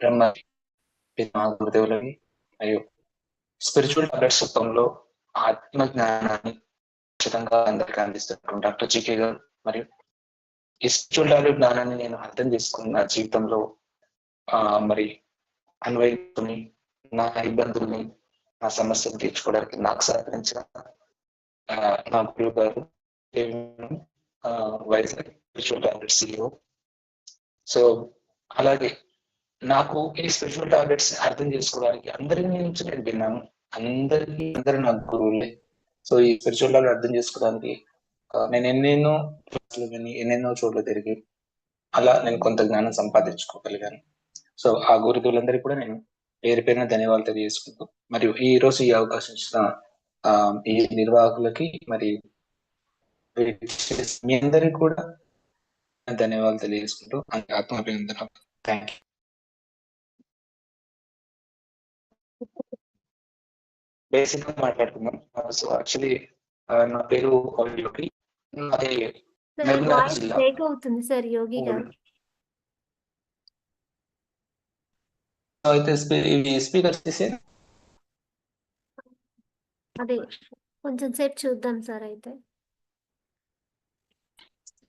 బ్రహ్మ గురుదేవులకి మరియు spiritual tablets రూపంలో ఆత్మ జ్ఞానాన్ని ఖచ్చితంగా అందరికీ అందిస్తున్నటువంటి డాక్టర్ జీకే గారు మరియు ఈ స్పిరిచువల్ టాబ్లెట్ జ్ఞానాన్ని నేను అర్థం చేసుకున్న జీవితంలో మరి అన్వయించుకుని నా ఇబ్బందుల్ని నా సమస్యలు తీర్చుకోవడానికి నాకు సహకరించిన నా గురువు గారు Vizag spiritual tablet CEO. So అలాగే నాకు ఈ స్పిరిచువల్ టాబ్లెట్స్ అర్థం చేసుకోవడానికి అందరి నుంచి నేను విన్నాను. అందరు నాకు గురువులే. సో ఈ స్పిరిచువల్ టాబ్లెట్ అర్థం చేసుకోవడానికి నేను ఎన్నెన్నో క్లాసులు విని ఎన్నెన్నో చోట్ల తిరిగి అలా నేను కొంత జ్ఞానం సంపాదించుకోగలిగాను. సో ఆ గురువులందరికీ కూడా నేను పేరు పేరున ధన్యవాదాలు తెలియజేసుకుంటూ మరియు ఈ రోజు ఈ అవకాశం ఇచ్చిన ఈ నిర్వాహకులకి మరి మీ అందరికీ కూడా ధన్యవాదాలు తెలియజేసుకుంటూ ఆత్మాభినందన. Thank you. బేసిక్ గా మాట్లాడుకుందాం. సో యాక్చువల్లీ నా పేరు యోగి. నాది మహబూబ్నగర్ జిల్లా. బ్రేక్ అవుతుంది సార్ యోగి గారు. అయితే స్పీకర్ చేసే అదే కొంచెం సేపు చూద్దాం సార్. అయితే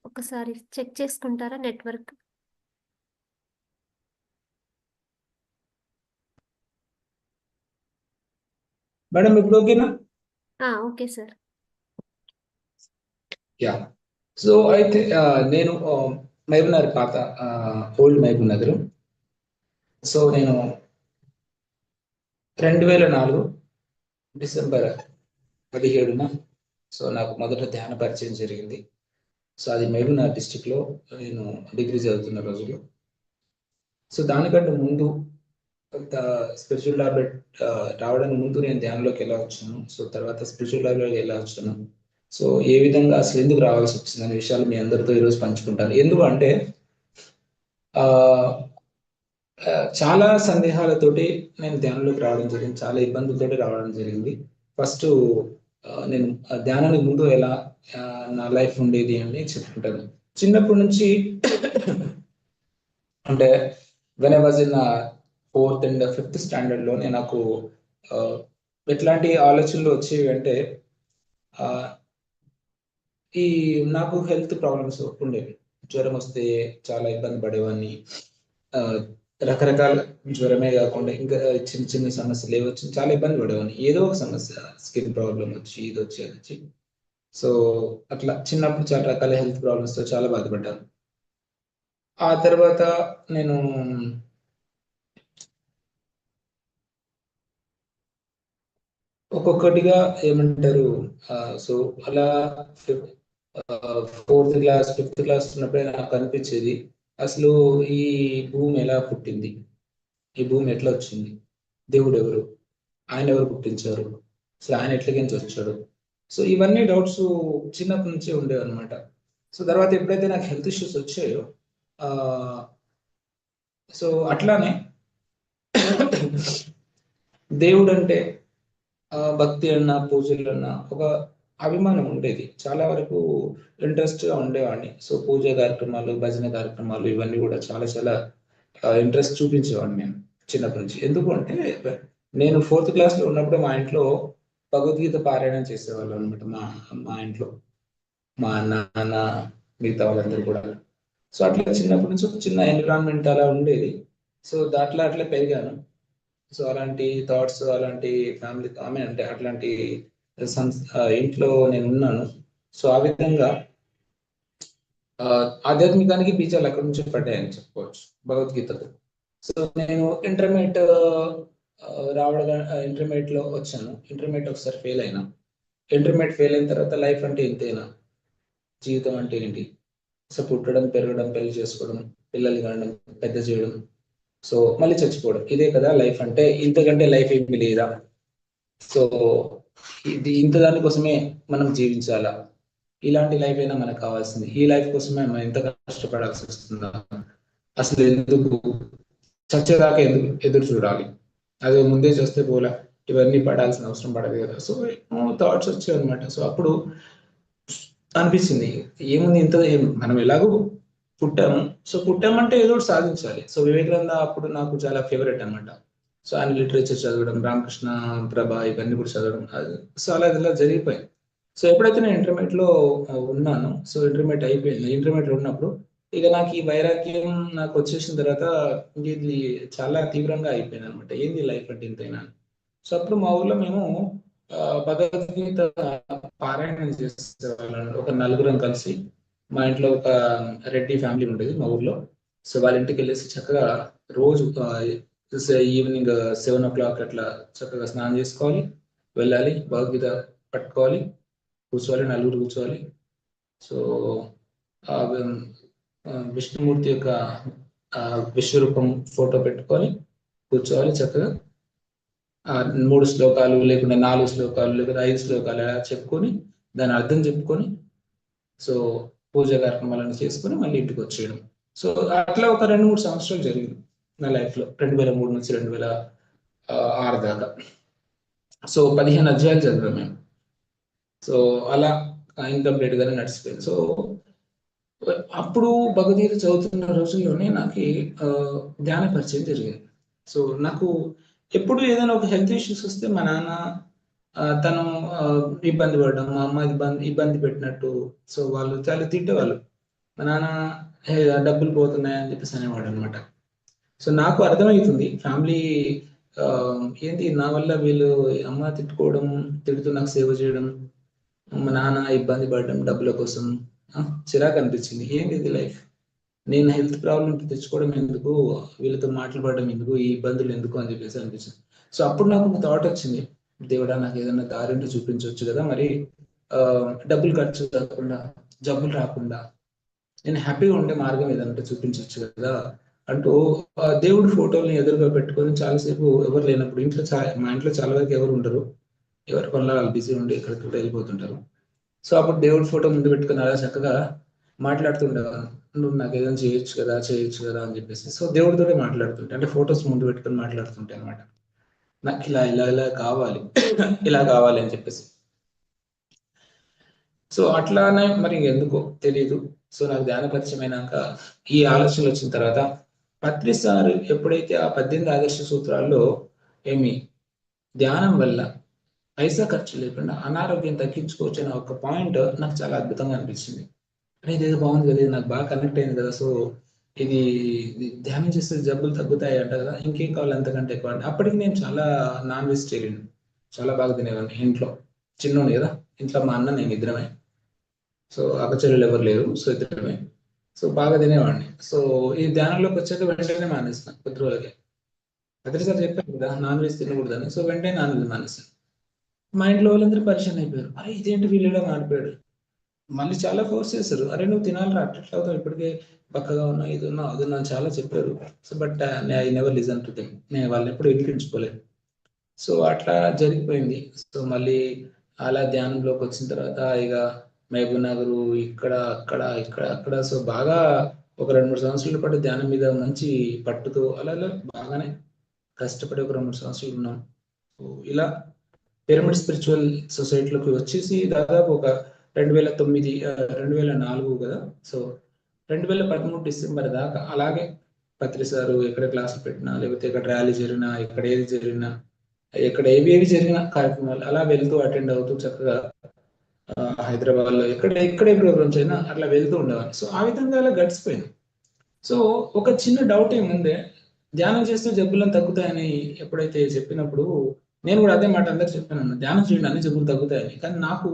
ఒకసారి చెక్ చేసుకుంటారా నెట్వర్క్? మేడం ఇప్పుడు ఓకేనా? Okay sir. యా. సో అయితే నేను మహబూబ్నగర్ పాత ఓల్డ్ మహబూబ్నగర్. సో నేను 2004 డిసెంబర్ 17న సో నాకు మొదట ధ్యాన పరిచయం జరిగింది. సో అది మహబూబ్నగర్ డిస్టిక్ లో నేను డిగ్రీ చదువుతున్న రోజులు. సో దానికంటే ముందు స్పిరిచువల్ టాబ్లెట్ రావడానికి ముందు నేను ధ్యానంలోకి ఎలా వచ్చాను, సో తర్వాత స్పిరిచువల్ టాబ్లెట్కి ఎలా వచ్చాను, సో ఏ విధంగా అసలు ఎందుకు రావాల్సి వచ్చింది అనే విషయాలు మీ అందరితో ఈరోజు పంచుకుంటాను. ఎందుకంటే చాలా సందేహాలతోటి నేను ధ్యానంలోకి రావడం జరిగింది, చాలా ఇబ్బందులతోటి రావడం జరిగింది. ఫస్ట్ నేను ధ్యానానికి ముందు ఎలా నా లైఫ్ ఉండేది అని చెప్పుకుంటాను. చిన్నప్పటి నుంచి అంటే when I was in 4th and 5th స్టాండర్డ్లోనే నాకు ఎట్లాంటి ఆలోచనలు వచ్చేవి అంటే ఈ నాకు హెల్త్ ప్రాబ్లమ్స్ ఉండేవి. జ్వరం వస్తే చాలా ఇబ్బంది పడేవాడిని. రకరకాల జ్వరమే కాకుండా ఇంకా చిన్న చిన్న సమస్యలు ఏవొచ్చి చాలా ఇబ్బంది పడేవాడిని. ఏదో ఒక సమస్య, స్కిన్ ప్రాబ్లం వచ్చి ఇది వచ్చి అది వచ్చి. సో అట్లా చిన్నప్పుడు చాలా రకాల హెల్త్ ప్రాబ్లమ్స్తో చాలా బాధపడ్డాను. ఆ తర్వాత నేను ఒక్కొక్కటిగా ఏమంటారు సో అలా 4th క్లాస్ 5th క్లాస్ ఉన్నప్పుడే నాకు అనిపించేది అసలు ఈ భూమి ఎలా పుట్టింది, ఈ భూమి ఎట్లా వచ్చింది, దేవుడు ఎవరు, ఆయన ఎవరు పుట్టించారు, అసలు ఆయన ఎట్లకించి వచ్చాడు. సో ఇవన్నీ డౌట్స్ చిన్నప్పటి నుంచే ఉండేవి అనమాట. సో తర్వాత ఎప్పుడైతే నాకు హెల్త్ ఇష్యూస్ వచ్చాయో సో అట్లానే దేవుడు అంటే భక్తి అన్న పూజలు అన్న ఒక అభిమానం ఉండేది. చాలా వరకు ఇంట్రెస్ట్గా ఉండేవాడిని. సో పూజ కార్యక్రమాలు, భజన కార్యక్రమాలు ఇవన్నీ కూడా చాలా చాలా ఇంట్రెస్ట్ చూపించేవాడిని నేను చిన్నప్పటి నుంచి. ఎందుకు అంటే నేను 4th క్లాస్లో ఉన్నప్పుడు మా ఇంట్లో భగవద్గీత పారాయణం చేసేవాళ్ళు అనమాట. మా ఇంట్లో మా నాన్న మిగతా వాళ్ళందరూ కూడా. సో అట్లా చిన్నప్పటి నుంచి ఒక చిన్న ఎన్విరాన్మెంట్ అలా ఉండేది. సో దాంట్లో అట్లా పెరిగాను. సో అలాంటి థాట్స్, అలాంటి ఫ్యామిలీ అంటే అట్లాంటి ఇంట్లో నేను ఉన్నాను. సో ఆ విధంగా ఆధ్యాత్మికానికి బీజాలు అక్కడి నుంచి పడ్డాయని చెప్పుకోవచ్చు భగవద్గీతకు. సో నేను ఇంటర్మీడియట్ ఇంటర్మీడియట్లో వచ్చాను. ఇంటర్మీడియట్ ఒకసారి ఫెయిల్ అయినా. ఇంటర్మీడియట్ ఫెయిల్ అయిన తర్వాత లైఫ్ అంటే ఇంతేనా, జీవితం అంటే ఏంటి, సో పుట్టడం, పెరగడం, పెళ్లి చేసుకోవడం, పిల్లల్ని కనడం, పెద్ద చేయడం, సో మళ్ళీ చచ్చిపోవడం, ఇదే కదా లైఫ్ అంటే, ఇంతకంటే లైఫ్ ఏమి లేదా, సో ఇది ఇంత దానికోసమే మనం జీవించాలా, ఇలాంటి లైఫ్ అయినా మనకు కావాల్సింది, ఈ లైఫ్ కోసమే మనం ఎంత కష్టపడాల్సి వస్తుందా, అసలు ఎందుకు చచ్చేదాకా ఎందుకు ఎదురు చూడాలి, అదే ముందే చూస్తే పోలా, ఇవన్నీ పడాల్సిన అవసరం పడదు కదా. సో థాట్స్ వచ్చాయి అనమాట. సో అప్పుడు అనిపించింది ఏముంది ఇంత, మనం ఎలాగో పుట్టాము. సో పుట్టామంటే ఏదో ఒకటి సాధించాలి. సో వివేకానంద అప్పుడు నాకు చాలా ఫేవరెట్ అన్నమాట. సో ఆయన లిటరేచర్ చదవడం, రామకృష్ణ ప్రభ ఇవన్నీ కూడా చదవడం. సో అలా ఇలా జరిగిపోయింది. సో ఎప్పుడైతే నేను ఇంటర్మీడియట్‌లో ఉన్నానో, సో ఇంటర్మీడియట్ అయిపోయింది. ఇంటర్మీడియట్‌లో ఉన్నప్పుడు ఇక నాకు ఈ వైరాగ్యం నాకు వచ్చేసిన తర్వాత ఇది చాలా తీవ్రంగా అయిపోయిందనమాట. ఏంది లైఫ్ అంటే ఇంతేనా అని. సో అప్పుడు మా ఊర్లో మేము భగవద్గీత పారాయణం చేసేవాళ్ళం. ఒక నలుగురం కలిసి మా ఇంట్లో ఒక రెడ్డి ఫ్యామిలీ ఉండేది మా ఊర్లో. సో వాళ్ళ ఇంటికి వెళ్ళేసి చక్కగా రోజు ఈవినింగ్ 7 o'clock అట్లా చక్కగా స్నానం చేసుకోవాలి, వెళ్ళాలి, భగవద్గీత పట్టుకోవాలి, కూర్చోవాలి, నలుగురు కూర్చోవాలి. సో ఆ విష్ణుమూర్తి యొక్క విశ్వరూపం ఫోటో పెట్టుకొని కూర్చోవాలి చక్కగా. 3 శ్లోకాలు లేకుంటే 4 శ్లోకాలు లేకపోతే 5 శ్లోకాలు అలా చెప్పుకొని దాని అర్థం చెప్పుకొని సో పూజ కార్యక్రమాలను చేసుకొని మళ్ళీ ఇంటికి వచ్చేయడం. సో అట్లా ఒక 2-3 సంవత్సరాలు జరిగింది నా లైఫ్లో, 2003 నుంచి 2006 దాకా. సో 15 అధ్యాయాలు చదివాం మేము. సో అలా ఇన్కంప్లీట్ గానే నడిచిపోయింది. సో అప్పుడు భగవద్గీత చదువుతున్న రోజుల్లోనే నాకు ధ్యాన పరిచయం జరిగింది. సో నాకు ఎప్పుడు ఏదైనా ఒక హెల్త్ ఇష్యూస్ వస్తే మా నాన్న తను ఇబ్బంది పడడం, మా అమ్మ ఇబ్బంది పెట్టినట్టు, సో వాళ్ళు చాలా తిట్టేవాళ్ళు. మా నాన్న డబ్బులు పోతున్నాయి అని చెప్పేసి అనేవాడు అనమాట. సో నాకు అర్థమవుతుంది ఫ్యామిలీ ఏంటి నా వల్ల వీళ్ళు అమ్మ తిట్టుకోవడం, తిడుతూ నాకు సేవ చేయడం, మా నాన్న ఇబ్బంది పడడం డబ్బుల కోసం చిరాకు అనిపించింది. ఏంటి ఇది లైఫ్, నేను హెల్త్ ప్రాబ్లమ్ తెచ్చుకోవడం ఎందుకు, వీళ్ళతో మాట్లాడడం ఎందుకు, ఈ ఇబ్బందులు ఎందుకు అని చెప్పేసి అనిపించింది. సో అప్పుడు నాకు ఒక థాట్ వచ్చింది, దేవుడా నాకు ఏదైనా దారి ఉంటే చూపించవచ్చు కదా, మరి డబ్బులు ఖర్చు కాకుండా, జబ్బులు రాకుండా నేను హ్యాపీగా ఉండే మార్గం ఏదంటే చూపించవచ్చు కదా అంటూ దేవుడి ఫోటోని ఎదురుగా పెట్టుకొని చాలాసేపు ఎవరు లేనప్పుడు మా ఇంట్లో చాలా వరకు ఎవరు ఉండరు, ఎవరి పనుల వాళ్ళు బిజీ ఉండి ఎక్కడికి వెళ్ళిపోతుంటారు. సో అప్పుడు దేవుడి ఫోటో ముందు పెట్టుకుని అలా చక్కగా మాట్లాడుతుండేవాను, నువ్వు నాకు ఏదైనా చేయొచ్చు కదా అని చెప్పేసి. సో దేవుడితోనే మాట్లాడుతుంటే, అంటే ఫొటోస్ ముందు పెట్టుకొని మాట్లాడుతుంటే అనమాట, నాకు ఇలా ఇలా ఇలా కావాలి ఇలా కావాలి అని చెప్పేసి. సో అట్లానే మరి ఎందుకో తెలియదు. సో నాకు ధ్యాన పరిచయం అయినాక ఈ ఆలోచనలు వచ్చిన తర్వాత పత్రి సార్ ఎప్పుడైతే ఆ 18 ఆదర్శ సూత్రాల్లో ఏమి ధ్యానం వల్ల పైసా ఖర్చు లేకుండా అనారోగ్యం తగ్గించుకోవచ్చు అనే ఒక పాయింట్ నాకు చాలా అద్భుతంగా అనిపించింది. ఇదేదో బాగుంది కదా, ఇది నాకు బాగా కనెక్ట్ అయింది కదా, సో ఇది ధ్యానం చేస్తే జబ్బులు తగ్గుతాయి అంట కదా, ఇంకేం కావాలి అంతకంటే ఎక్కువ అంటే. అప్పటికి నేను చాలా నాన్ వెజిటేరియన్, చాలా బాగా తినేవాడిని. ఇంట్లో చిన్నోని కదా, ఇంట్లో మా అన్న నేను ఇద్దరమే. సో అక్కచెల్లెలు ఎవరు లేరు, సో ఇద్దరమే. సో బాగా తినేవాడిని. సో ఈ ధ్యానంలోకి వచ్చాక వెంటనే మానేస్తాను కొద్ది రోజులకి. అదే సార్ చెప్పాను కదా నాన్ వెజ్ తినకూడదని, సో వెంటనే నాన్ వెజ్ మానేస్తాను. మా ఇంట్లో వాళ్ళందరూ పరిచయం అయిపోయారు, అరే ఇదేంటి వీళ్ళలో మారిపోయాడు. మళ్ళీ చాలా ఫోర్స్ చేశారు, అరే నువ్వు తినాలిరా, అట్లా అవుతావు, ఇప్పటికే పక్కగా ఉన్నావు, ఇది ఉన్నావు అది ఉన్నావు చాలా చెప్పారు. So but I never listen to them, నేను వాళ్ళని ఎప్పుడు వినిపించుకోలేదు. సో అట్లా జరిగిపోయింది. సో మళ్ళీ అలా ధ్యానంలోకి వచ్చిన తర్వాత ఇక మహబూబ్ నగర్, ఇక్కడ అక్కడ ఇక్కడ అక్కడ, సో బాగా ఒక 2-3 సంవత్సరాల పాటు ధ్యానం మీద మంచి పట్టుతో అలా అలా బాగానే కష్టపడి ఒక 2-3 సంవత్సరాలు ఉన్నాం. సో ఇలా పిరమిడ్ స్పిరిచువల్ సొసైటీలోకి వచ్చేసి దాదాపు ఒక 2009 2004 కదా, సో 2013 డిసెంబర్ దాకా అలాగే పత్రి సారు ఎక్కడ క్లాసులు పెట్టినా, లేకపోతే ఎక్కడ ర్యాలీ జరిగినా, ఎక్కడ ఏది జరిగినా, ఎక్కడ ఏవి జరిగిన కార్యక్రమాలు అలా వెళ్తూ అటెండ్ అవుతూ చక్కగా హైదరాబాద్ లో ఎక్కడే ప్రోగ్రామ్స్ అయినా అట్లా వెళ్తూ ఉండేవాడిని. సో ఆ విధంగా అలా గడిచిపోయింది. సో ఒక చిన్న డౌట్ ఏముందే, ధ్యానం చేస్తే జబ్బులను తగ్గుతాయని ఎప్పుడైతే చెప్పినప్పుడు నేను కూడా అదే మాట అందరు చెప్పాను, ధ్యానం చేయండి అన్ని జబ్బులు తగ్గుతాయని. కానీ నాకు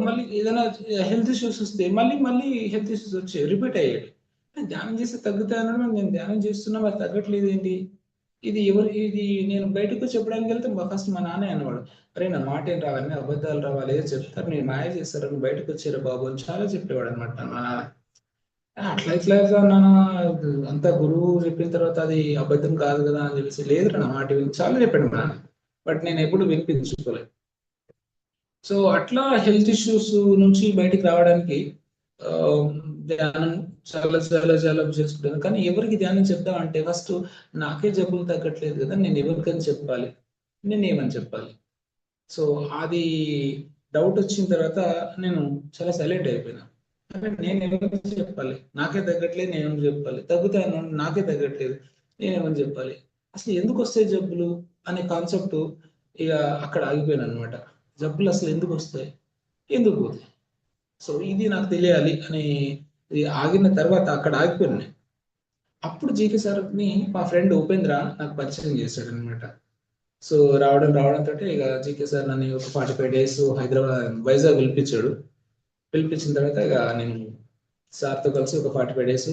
మళ్ళీ ఏదైనా హెల్త్ ఇష్యూస్ వస్తే మళ్ళీ హెల్త్ ఇష్యూస్ వచ్చి రిపీట్ అయ్యాడు. ధ్యానం చేస్తే తగ్గుతాయనడం, నేను ధ్యానం చేస్తున్నా మరి తగ్గట్లేదు ఏంటి, ఇది నేను బయటకు చెప్పడానికి వెళ్తే ఫస్ట్ మా నాన్నే అనేవాడు, అరే నా మాట ఏం రావాలి, అబద్ధాలు రావాలి, ఏదో చెప్తారు, నేను మాయ చేస్తారు, నువ్వు బయటకు వచ్చారా బాబు అని చాలా చెప్పేవాడు అనమాట మా నాన్న. అట్లా ఇట్లా నాన్న, అంతా గురువు చెప్పిన తర్వాత అది అబద్ధం కాదు కదా అని చెప్పేసి, లేదు నా మాట చాలా చెప్పాడు మా నాన్న, బట్ నేను ఎప్పుడు వినిపించుకోలేదు. సో అట్లా హెల్త్ ఇష్యూస్ నుంచి బయటికి రావడానికి ధ్యానం చాలా చాలా చాలా చేసుకుంటాను. కానీ ఎవరికి ధ్యానం చెప్తాం అంటే ఫస్ట్ నాకే జబ్బులు తగ్గట్లేదు కదా, నేను ఎవరికని చెప్పాలి, నేను ఏమని చెప్పాలి. సో అది డౌట్ వచ్చిన తర్వాత నేను చాలా సైలెంట్ అయిపోయినా. అంటే నేను ఏమని చెప్పాలి? నాకే తగ్గట్లేదు, నేను ఏమని చెప్పాలి? తగ్గుతాను, నాకే తగ్గట్లేదు, నేనేమని చెప్పాలి? అసలు ఎందుకు వస్తాయి జబ్బులు అనే కాన్సెప్ట్ ఇక అక్కడ ఆగిపోయాను అనమాట. జబ్బులు అసలు ఎందుకు వస్తాయి, ఎందుకు పోతాయి, సో ఇది నాకు తెలియాలి అని ఇది ఆగిన తర్వాత అక్కడ ఆగిపోయాను నేను. అప్పుడు జీకే సార్ని మా ఫ్రెండ్ ఉపేంద్ర నాకు పరిచయం చేశాడు అనమాట. సో రావడంతో ఇక జీకే సార్ నన్ను ఒక 45 days హైదరాబాద్ వైజాగ్ పిలిపించాడు. పిలిపించిన తర్వాత ఇక నేను సార్తో కలిసి ఒక 45 days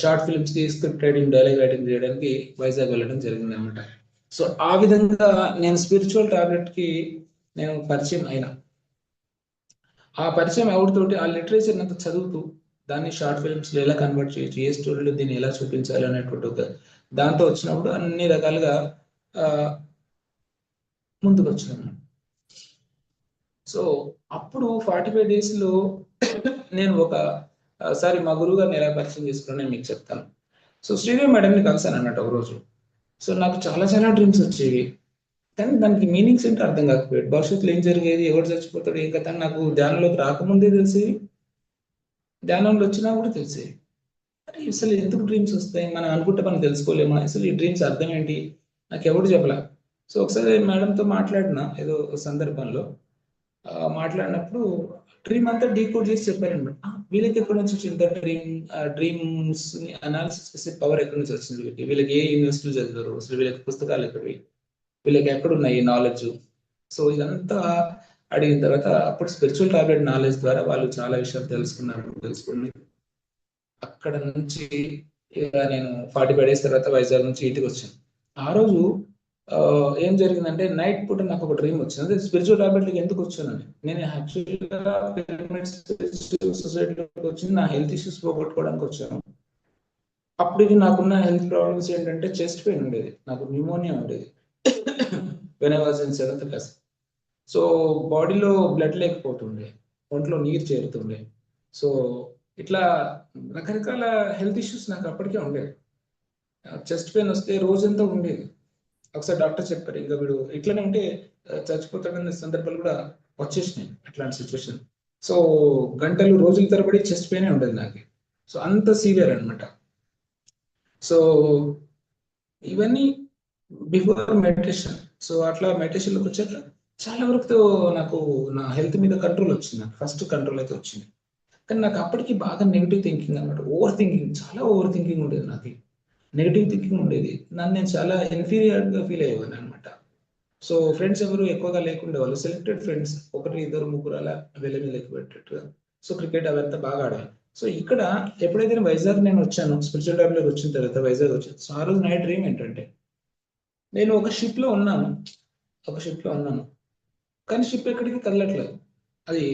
షార్ట్ ఫిల్మ్స్ కి స్క్రిప్ట్ రైటింగ్, డైలాగ్ రైటింగ్ చేయడానికి వైజాగ్ వెళ్ళడం జరిగింది అనమాట. సో ఆ విధంగా నేను స్పిరిచువల్ టాబ్లెట్ కి నేను పరిచయం అయినా. ఆ పరిచయం ఎవరితోటి ఆ లిటరేచర్ అంతా చదువుతూ దాన్ని షార్ట్ ఫిల్మ్స్ లో ఎలా కన్వర్ట్ చేయొచ్చు, ఏ స్టోరీలో దీన్ని ఎలా చూపించాలి అనేటువంటి ఒక దాంతో వచ్చినప్పుడు అన్ని రకాలుగా ఆ, ముందుకు వచ్చినాను. సో అప్పుడు 45 days లో నేను ఒక సారి మా గురువు గారిని ఎలా పరిచయం చేసుకున్నాను నేను మీకు చెప్తాను. సో శ్రీదేవి మేడంని కలిసాను అన్నట్టు ఒక రోజు. సో నాకు చాలా చాలా డ్రీమ్స్ వచ్చేవి, కానీ దానికి మీనింగ్స్ ఏంటో అర్థం కాకపోయాడు. భవిష్యత్తులో ఏం జరిగేది, ఎవరు చచ్చిపోతాడు, ఏం కథ అని నాకు ధ్యానంలోకి రాకముందే తెలిసేది, ధ్యానంలో వచ్చినా కూడా తెలిసేది. అరే అసలు ఎందుకు డ్రీమ్స్ వస్తాయి, మనం అనుకుంటే మనం తెలుసుకోలేమా, అసలు ఈ డ్రీమ్స్ అర్థం ఏంటి, నాకు ఎవరు చెప్పలా. సో ఒకసారి మేడంతో మాట్లాడిన ఏదో సందర్భంలో మాట్లాడినప్పుడు డ్రీమ్ అంతా డీకోడ్ చేసి చెప్పారనమాట. వీళ్ళకి ఎక్కడి నుంచి వచ్చింది డ్రీమ్స్ ని అనాలిసిస్ చేసే పవర్ ఎక్కడి నుంచి వచ్చింది, వీళ్ళకి ఏ యూనివర్సిటీలు చదివారు, అసలు వీళ్ళకి పుస్తకాలు ఎక్కడివి, వీళ్ళకి ఎక్కడున్నాయి నాలెడ్జ్. సో ఇదంతా అడిగిన తర్వాత అప్పుడు స్పిరిచువల్ టాబ్లెట్ నాలెడ్జ్ ద్వారా వాళ్ళు చాలా విషయాలు తెలుసుకుని అక్కడ నుంచి ఇక నేను 45 days తర్వాత వైజాగ్ నుంచి ఇంటికి వచ్చాను. ఆ రోజు ఏం జరిగిందంటే నైట్ పూట నాకు ఒక డ్రీమ్ వచ్చింది. అదే స్పిరిచువల్ టాబ్లెట్కి ఎందుకు వచ్చానని. నేను యాక్చువల్గా సొసైటీలోకి వచ్చింది నా హెల్త్ ఇష్యూస్ పోగొట్టుకోవడానికి వచ్చాను. అప్పటికి నాకున్న హెల్త్ ప్రాబ్లమ్స్ ఏంటంటే చెస్ట్ పెయిన్ ఉండేది, నాకు న్యూమోనియా ఉండేది when I was in 7th class. So బాడీలో బ్లడ్ లేకపోతుండే, ఒంట్లో నీరు చేరుతుండే. సో ఇట్లా రకరకాల హెల్త్ ఇష్యూస్ నాకు అప్పటికే ఉండేది. చెస్ట్ పెయిన్ వస్తే రోజంతా ఉండేది. ఒకసారి డాక్టర్ చెప్పారు ఇంకా వీడు ఇట్లనే ఉంటే చచ్చిపోతాడనే సందర్భాలు కూడా వచ్చేసినాయి అట్లాంటి సిచ్యువేషన్. సో గంటలు రోజుల తరబడి చెస్ట్ పెయిన్ ఉండేది నాకు. సో అంత సీవియర్ అనమాట. సో ఇవన్నీ బిఫోర్ మెడిటేషన్. సో అట్లా మెడిటేషన్లోకి వచ్చాక చాలా వరకు నాకు నా హెల్త్ మీద కంట్రోల్ వచ్చింది. నాకు ఫస్ట్ కంట్రోల్ అయితే వచ్చింది. కానీ నాకు అప్పటికి బాగా నెగిటివ్ థింకింగ్ అనమాట, ఓవర్ థింకింగ్, చాలా ఓవర్ థింకింగ్ ఉండేది నాకు, నెగిటివ్ థింకింగ్ ఉండేది. నన్ను నేను చాలా ఇన్ఫీరియర్గా ఫీల్ అయ్యేవాడిని అనమాట. సో ఫ్రెండ్స్ ఎవరు ఎక్కువగా లేకుండే వాళ్ళు, సెలెక్టెడ్ ఫ్రెండ్స్, ఒకటి ఇద్దరు ముగ్గురు అలా వెళ్ళి లెక్క పెట్టేట్టుగా. సో క్రికెట్ అవంతా బాగా ఆడాలి. సో ఇక్కడ ఎప్పుడైతే వైజాగ్ నేను వచ్చాను, స్పిరిచువల్ టాబ్లెట్ వచ్చిన తర్వాత వైజాగ్ వచ్చాను. సో ఆ రోజు నైట్ డ్రీమ్ ఏంటంటే నేను ఒక షిప్ లో ఉన్నాను, కానీ షిప్ ఎక్కడికి కదలట్లేదు, అది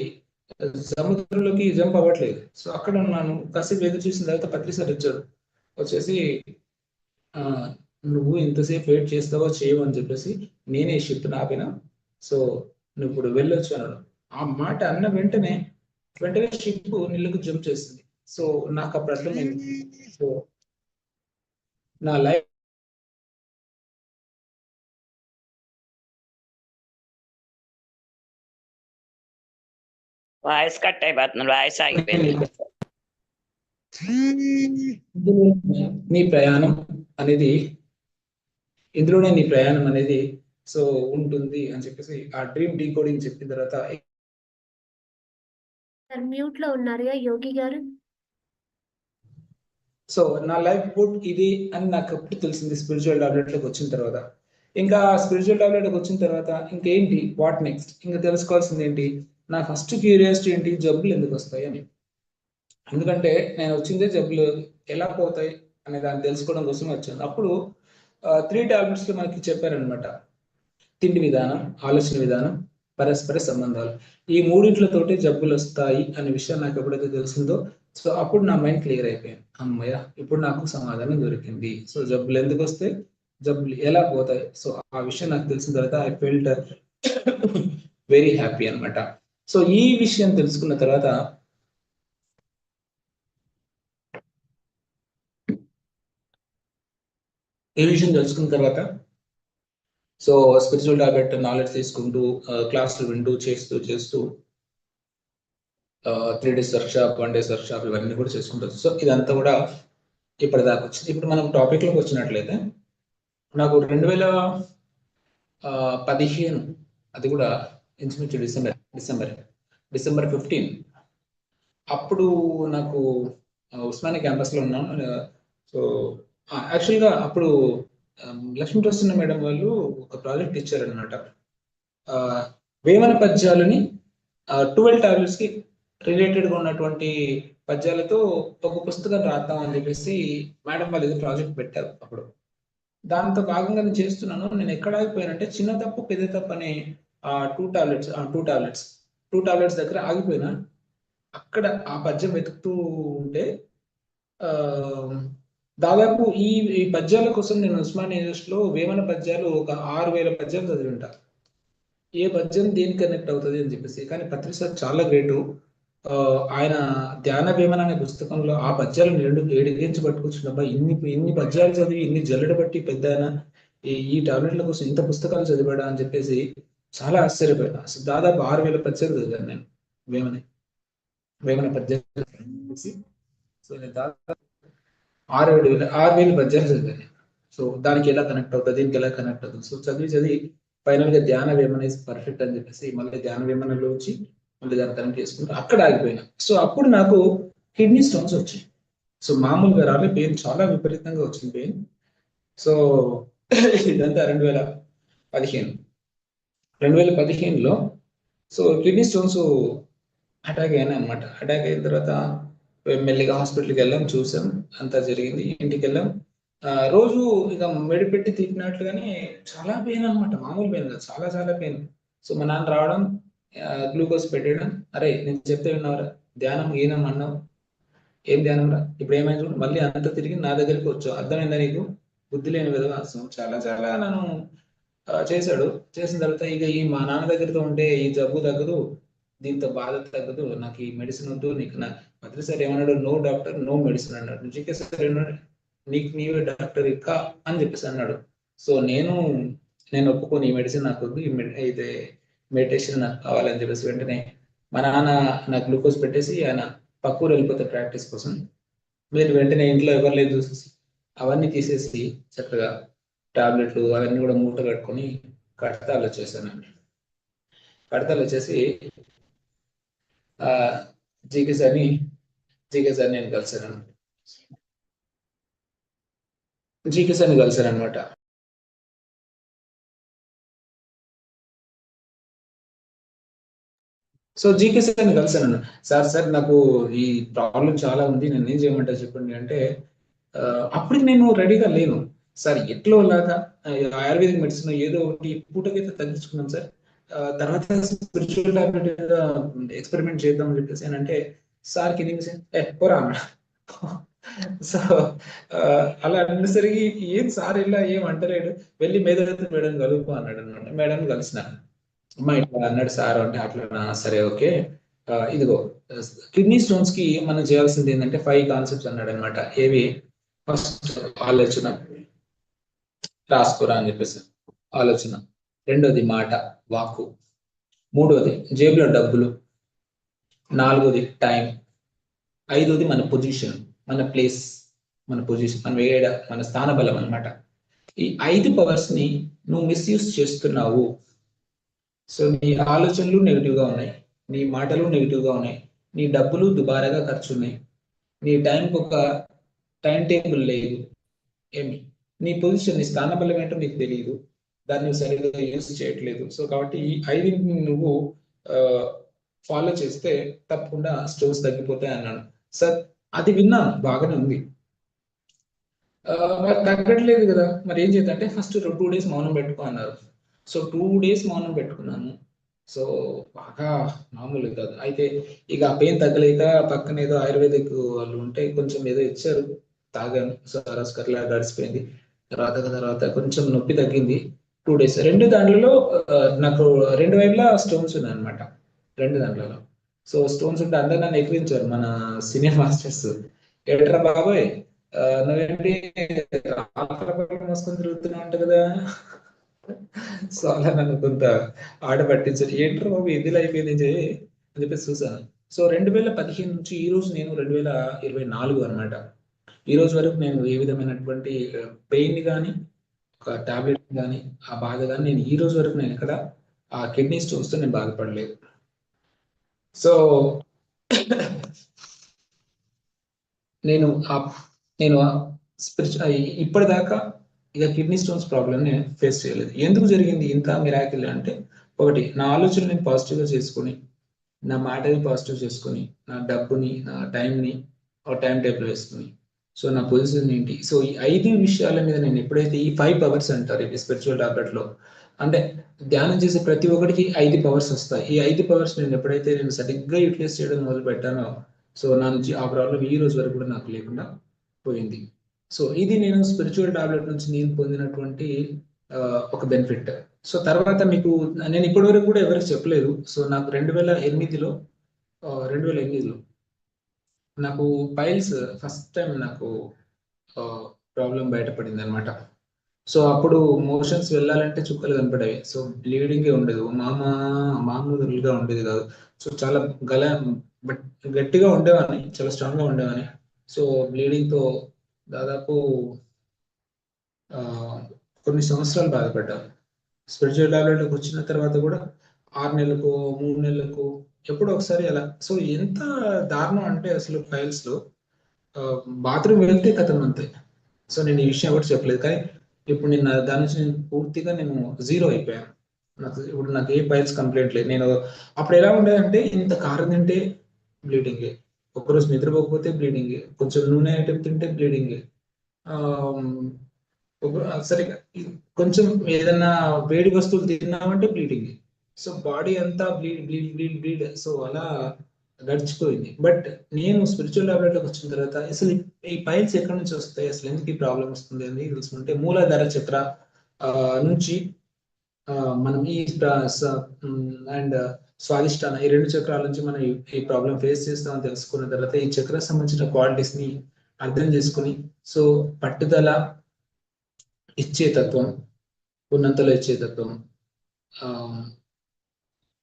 సముద్రంలోకి జంప్ అవ్వట్లేదు. సో అక్కడ ఉన్నాను, కాసేపు ఎదురు చూసిన తర్వాత పత్రి సార్ వచ్చాడు. వచ్చేసి నువ్వు ఇంతసేపు వెయిట్ చేస్తావో చేయవని చెప్పేసి నేనే షిప్ ఆపిన, సో నువ్వు ఇప్పుడు వెళ్ళొచ్చు అన్నాడు. ఆ మాట అన్న వెంటనే షిప్ నీళ్ళకు జంప్ చేసింది. సో నాకు అప్పుడు అర్థమైంది, సో నా లైఫ్ వాయిస్ కట్ అయిపోతుంది, వాయిస్ ఆగిపోయింది. నీ ప్రయాణం అనేది, ఇందులోనే నీ ప్రయాణం అనేది సో ఉంటుంది అని చెప్పేసి ఆ డ్రీమ్ డీకోడింగ్ చెప్పిన తర్వాత. మ్యూట్ లో ఉన్నారుగా యోగి గారు. సో నా లైఫ్ బుక్ ఇది అని నాకు ఎప్పుడు తెలిసింది స్పిరిచువల్ టాబ్లెట్లోకి వచ్చిన తర్వాత. ఇంకా స్పిరిచువల్ టాబ్లెట్లోకి వచ్చిన తర్వాత ఇంకేంటి, వాట్ నెక్స్ట్, ఇంకా తెలుసుకోవాల్సింది ఏంటి, నా ఫస్ట్ క్యూరియాసిటీ ఏంటి, జబ్బులు ఎందుకు వస్తాయి అని. ఎందుకంటే నేను వచ్చిందే జబ్బులు ఎలా పోతాయి అనే దాన్ని తెలుసుకోవడం కోసం వచ్చాను. అప్పుడు 3 tablets లో మనకి చెప్పారనమాట, తిండి విధానం, ఆలోచన విధానం, పరస్పర సంబంధాలు. ఈ మూడింట్లతోటి జబ్బులు వస్తాయి అనే విషయం నాకు ఎప్పుడైతే తెలిసిందో, సో అప్పుడు నా మైండ్ క్లియర్ అయిపోయింది. అమ్మయ్య, ఇప్పుడు నాకు సమాధానం దొరికింది. సో జబ్బులు ఎందుకు వస్తాయి, జబ్బులు ఎలా పోతాయి, సో ఆ విషయం నాకు తెలిసిన తర్వాత ఐ ఫెల్ట్ వెరీ హ్యాపీ అనమాట. సో ఈ విషయం తెలుసుకున్న తర్వాత సో స్పిరిచువల్ టాబ్లెట్ నాలెడ్జ్ తీసుకుంటూ క్లాసులు వింటూ చేస్తూ 3 days వర్క్షాప్, 1 days వర్క్షాప్ ఇవన్నీ కూడా చేసుకుంటారు. సో ఇదంతా కూడా ఇప్పటిదాకా వచ్చింది. ఇప్పుడు మనం టాపిక్ లోకి వచ్చినట్లయితే నాకు 2015 అది కూడా ఇంచుమించు డిసెంబర్ 15 అప్పుడు నాకు ఉస్మానియా క్యాంపస్లో ఉన్నాను. సో యాక్చువల్గా అప్పుడు లక్ష్మీ ప్రసన్న మేడం వాళ్ళు ఒక ప్రాజెక్ట్ ఇచ్చారనమాట. వేమన పద్యాలని 12 టాబ్లెట్స్ కి రిలేటెడ్ గా ఉన్నటువంటి పద్యాలతో ఒక పుస్తకం రాద్దాం అని చెప్పేసి మేడం వాళ్ళు ఇది ప్రాజెక్ట్ పెట్టారు. అప్పుడు దాంతో భాగంగా నేను చేస్తున్నాను. నేను ఎక్కడ ఆగిపోయానంటే చిన్న తప్పు పెద్ద తప్పు అనే 2 టాబ్లెట్స్ దగ్గర ఆగిపోయినా. అక్కడ ఆ పద్యం వెతుకుతూ ఉంటే దాదాపు ఈ పద్యాల కోసం నేను ఉస్మానియా యూనివర్సిటీలో వేమన పద్యాలు ఒక 6000 పద్యాలు చదివి ఉంటా. ఏ పద్యం దేనికి కనెక్ట్ అవుతుంది అని చెప్పేసి. కానీ పత్రి సార్ చాలా గ్రేటు. ఆయన ధ్యాన వేమన అనే పుస్తకంలో ఆ పద్యాలను 7 గేంచి పట్టుకొచ్చున్నబ్బా, ఇన్ని పద్యాలు చదివి ఇన్ని జల్లెడ బట్టి పెద్ద ఈ టాబ్లెట్ల కోసం ఇంత పుస్తకాలు చదివాడా అని చెప్పేసి చాలా ఆశ్చర్యపోయాను. అసలు దాదాపు 6000 పద్యాలు చదివాను నేను వేమన పద్యాలు. సో నేను దాదాపు 6000 పద్యాలు చదివాను. సో దానికి ఎలా కనెక్ట్ అవుతుంది, దీనికి ఎలా కనెక్ట్ అవుతుంది. సో చదివి ఫైనల్ గా ధ్యాన వేమన ఇస్ పర్ఫెక్ట్ అని చెప్పేసి మళ్ళీ ధ్యాన వేమనలో వచ్చి మళ్ళీ దాన్ని కనెక్ట్ చేసుకుంటూ అక్కడ ఆగిపోయినా. సో అప్పుడు నాకు కిడ్నీ స్టోన్స్ వచ్చాయి. సో మామూలుగా రాలే, పెయిన్ చాలా విపరీతంగా వచ్చింది పెయిన్. సో ఇదంతా 2015లో సో కిడ్నీ స్టోన్స్ అటాక్ అయినా అనమాట. అటాక్ అయిన తర్వాత మెల్లిగా హాస్పిటల్కి వెళ్ళాం, చూసాం, అంతా జరిగింది. ఇంటికి వెళ్ళాం. రోజు ఇక మెడిపెట్టి తిప్పినట్లుగానే చాలా పెయిన్ అనమాట. మామూలు పెయిన్ కాదు, చాలా చాలా పెయిన్. సో మా నాన్న రావడం, గ్లూకోజ్ పెట్టడం. అరే నేను చెప్తే విన్నావురా, ధ్యానం ఈనం అన్నావు, ఏం ధ్యానం రా, ఇప్పుడు ఏమైనా చూడు, మళ్ళీ అంతా తిరిగి నా దగ్గరికి వచ్చావు, అర్థమైందా నీకు, బుద్ధి లేని విధంగా. సో చాలా చాలా నన్ను చేశాడు. చేసిన తర్వాత ఇక ఈ మా నాన్న దగ్గరతో ఉంటే ఈ జబ్బు తగ్గదు, దీంతో బాధ తగ్గదు, నాకు ఈ మెడిసిన్ వద్దు, నీకు పత్రి సార్ ఏమన్నాడు, నో డాక్టర్ నో మెడిసిన్ అన్నాడు. జీకే సార్ ఏమన్నాడు, నీకు నీవే డాక్టర్ ఇక్క అని చెప్పేసి అన్నాడు. సో నేను ఒప్పుకొని ఈ మెడిసిన్ నాకు వద్దు, అయితే మెడిటేషన్ నాకు కావాలని చెప్పేసి వెంటనే మా నాన్న నాకు గ్లూకోజ్ పెట్టేసి ఆయన పక్కూరు వెళ్ళిపోతే ప్రాక్టీస్ కోసం. మీరు వెంటనే ఇంట్లో ఎవరు లేదు చూసేసి అవన్నీ తీసేసి చక్కగా టాబ్లెట్లు అవన్నీ కూడా మూట కట్టుకొని కడతాలు వచ్చేసాను. కడతాలు వచ్చేసి జీకే సార్ని నేను కలిసాను. జీకే సార్ని కలిసాను అనమాట. సో జీకే సార్ని కలిసాను. సార్ నాకు ఈ ప్రాబ్లం చాలా ఉంది, నేను ఏం చేయమంటారు చెప్పండి అంటే, అప్పటికి నేను రెడీగా లేను సార్. ఎట్లో లాగా ఆయుర్వేదిక్ మెడిసిన్ ఏదో ఒకటి పూటకైతే తగ్గించుకున్నాం సార్, తర్వాత స్పిరిచువల్ టాబ్లెట్ ఎక్స్పెరిమెంట్ చేద్దాం అని చెప్పేసి అని అంటే, సార్కి పోరా అన్నాడు. సో అలా అనేసరికి ఏం సార్ ఇలా ఏం అంటలేడు, వెళ్ళి మేధావి మేడం కలుపు అన్నాడు అనమాట. మేడం కలిసిన అమ్మా ఇట్లా అన్నాడు సార్ అంటే, అట్లా సరే ఓకే, ఇదిగో కిడ్నీ స్టోన్స్ కి మనం చేయాల్సింది ఏంటంటే 5 కాన్సెప్ట్స్ అన్నాడు అనమాట. ఏవి, ఫస్ట్ ఆలోచన, రాసుకోరా అని చెప్పేసి ఆలోచన, రెండోది మాట వాక్కు, మూడోది జేబులో డబ్బులు, నాలుగోది టైం, ఐదోది మన పొజిషన్, మన ప్లేస్, మన పొజిషన్, మన స్థాన బలం అనమాట. ఈ 5 పవర్స్ ని నువ్వు మిస్యూజ్ చేస్తున్నావు. సో నీ ఆలోచనలు నెగిటివ్ గా ఉన్నాయి, నీ మాటలు నెగిటివ్ గా ఉన్నాయి, నీ డబ్బులు దుబారాగా ఖర్చు ఉన్నాయి, నీ టైంకి ఒక టైం టేబుల్ లేదు, ఏమి నీ పొజిషన్, నీ స్థాన బలం ఏంటో నీకు తెలియదు, దాన్ని నువ్వు సరిగ్గా యూజ్ చేయట్లేదు. సో కాబట్టి ఈ 5ని నువ్వు ఫాలో చేస్తే తప్పకుండా స్టోన్స్ తగ్గిపోతాయి అన్నాడు సార్. అది విన్నాను, బాగానే ఉంది, మరి తగ్గట్లేదు కదా, మరి ఏం చేద్దంటే ఫస్ట్ 2 days మౌనం పెట్టుకో అన్నారు. సో 2 days మౌనం పెట్టుకున్నాను. సో బాగా మామూలు కాదు. అయితే ఇక ఆ పెయిన్ తగ్గలేక పక్కన ఏదో ఆయుర్వేదిక్ వాళ్ళు ఉంటే కొంచెం ఏదో ఇచ్చారు, తాగాను. సో రస్కర్లా గడిచిపోయింది. తర్వాత కొంచెం నొప్పి తగ్గింది. 2 days. 2 దాంట్లో నాకు 2 వైపులా స్టోన్స్ ఉన్నాయి అనమాట, 2 దాంట్లో. సో స్టోన్స్ ఉంటే అందరు నన్ను ఎక్కిరించారు, మన సీనియర్ మాస్టర్స్. ఎట్రా బాబాయ్ నువ్వేంటి మోసుకొని తిరుగుతున్నా అంట కదా. సో అలా నన్ను కొంత ఆట పట్టించారు. ఏంట్రా బాబు ఇదిలో అయిపోయింది అని చెప్పేసి చూసాను. సో 2015 నుంచి ఈ రోజు నేను 2024 అనమాట. ఈ రోజు వరకు నేను ఏ విధమైనటువంటి పెయిన్ కానీ, ఒక టాబ్లెట్ కానీ, ఆ బాధ కానీ నేను ఈ రోజు వరకు నేను ఎక్కడ ఆ కిడ్నీ స్టోన్స్ తో నేను బాధపడలేదు. సో నేను నేను ఇప్పటిదాకా ఇక కిడ్నీ స్టోన్స్ ప్రాబ్లమ్ నేను ఫేస్ చేయలేదు. ఎందుకు జరిగింది ఇంత మిరాకిల్ అంటే, ఒకటి నా ఆలోచన నేను పాజిటివ్గా చేసుకుని, నా మాటని పాజిటివ్ చేసుకుని, నా డబ్బుని, నా టైంని ఒక టైం టేబుల్ వేసుకుని, సో నా పొజిషన్ ఏంటి, సో ఈ 5 విషయాల మీద నేను ఎప్పుడైతే ఈ 5 పవర్స్ అంటారు ఇది స్పిరిచువల్ టాబ్లెట్లో, అంటే ధ్యానం చేసే ప్రతి ఒక్కరికి 5 పవర్స్ వస్తాయి. ఈ 5 పవర్స్ నేను ఎప్పుడైతే నేను సరిగ్గా యూటిలైజ్ చేయడం మొదలు పెట్టానో, సో నా నుంచి ఆ ప్రాబ్లం ఈ రోజు వరకు కూడా నాకు లేకుండా పోయింది. సో ఇది నేను స్పిరిచువల్ టాబ్లెట్ నుంచి నేను పొందినటువంటి ఒక బెనిఫిట్. సో తర్వాత మీకు నేను ఇప్పటి వరకు కూడా ఎవరికి చెప్పలేదు. సో నాకు 2008లో నాకు పైల్స్ ఫస్ట్ టైం నాకు ప్రాబ్లం బయటపడింది అనమాట. సో అప్పుడు మోషన్స్ వెళ్ళాలంటే చుక్కలు కనపడేవి. సో బ్లీడింగే ఉండదు, మామూలుగా ఉండేది కాదు. సో చాలా గట్టిగా ఉండేవాడిని, చాలా స్ట్రాంగ్ గా ఉండేవాడిని. సో బ్లీడింగ్ తో దాదాపు కొన్ని సంవత్సరాలు బాధపడ్డాను. స్పిరిచువల్ టాబ్లెట్కి వచ్చిన తర్వాత కూడా 6 నెలలకు 3 నెలలకు ఎప్పుడో ఒకసారి అలా. సో ఎంత దారుణం అంటే అసలు ఫైల్స్ లో బాత్రూమ్ వెళ్తే కథం అంతే. సో నేను ఈ విషయం కూడా చెప్పలేదు, కానీ ఇప్పుడు నేను దాని నుంచి నేను పూర్తిగా నేను జీరో అయిపోయాను. నాకు ఏ ఫైల్స్ కంప్లైంట్ లేదు. నేను అప్పుడు ఎలా ఉండేదంటే, ఇంత కారం తింటే బ్లీడింగే, ఒకరోజు నిద్రపోకపోతే బ్లీడింగే, కొంచెం నూనె ఐటెం తింటే బ్లీడింగే, సరిగా కొంచెం ఏదన్నా వేడి వస్తువులు తిన్నామంటే బ్లీడింగ్. సో బాడీ అంతా బ్లీడ్. సో అలా గడిచిపోయింది. బట్ నేను స్పిరిచువల్ టాబ్లెట్లోకి వచ్చిన తర్వాత అసలు ఈ పైల్స్ ఎక్కడి నుంచి వస్తాయి, అసలు ఎందుకు ఈ ప్రాబ్లం వస్తుంది అని తెలుసుకుంటే, మూలాధార చక్ర నుంచి మనం ఈ అండ్ స్వాదిష్టాన ఈ 2 చక్రాల నుంచి మనం ఈ ప్రాబ్లం ఫేస్ చేస్తామని తెలుసుకున్న తర్వాత ఈ చక్ర సంబంధించిన క్వాలిటీస్ ని అర్థం చేసుకుని, సో పట్టుదల, ఇచ్చే తత్వం, ఉన్నంతలో ఇచ్చే తత్వం,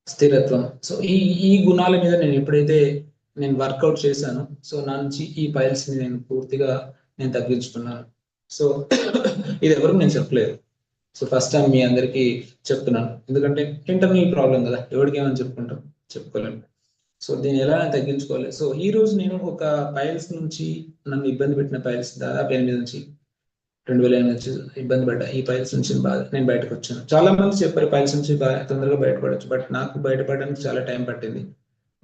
స్థిరత్వం, సో ఈ గుణాల మీద నేను ఎప్పుడైతే నేను వర్కౌట్ చేశాను, సో నా నుంచి ఈ పైల్స్ ని నేను పూర్తిగా నేను తగ్గించుకున్నాను. సో ఇది ఎవరికి నేను చెప్పలేదు. సో ఫస్ట్ టైం మీ అందరికీ చెప్తున్నాను, ఎందుకంటే ఇంటర్నల్ ప్రాబ్లం కదా, ఎవరికి ఏమని చెప్పుకోలేము. సో దీన్ని ఎలా తగ్గించుకోవాలి. సో ఈ రోజు నేను ఒక పైల్స్ నుంచి, నన్ను ఇబ్బంది పెట్టిన పైల్స్ దాదాపు 8 నుంచి 2008 నుంచి ఇబ్బంది పడ్డా. ఈ పైల్స్ నుంచి నేను బయటకు వచ్చాను. చాలా మంది చెప్పారు పైల్స్ నుంచి తొందరగా బయటపడచ్చు, బట్ నాకు బయటపడడానికి చాలా టైం పట్టింది.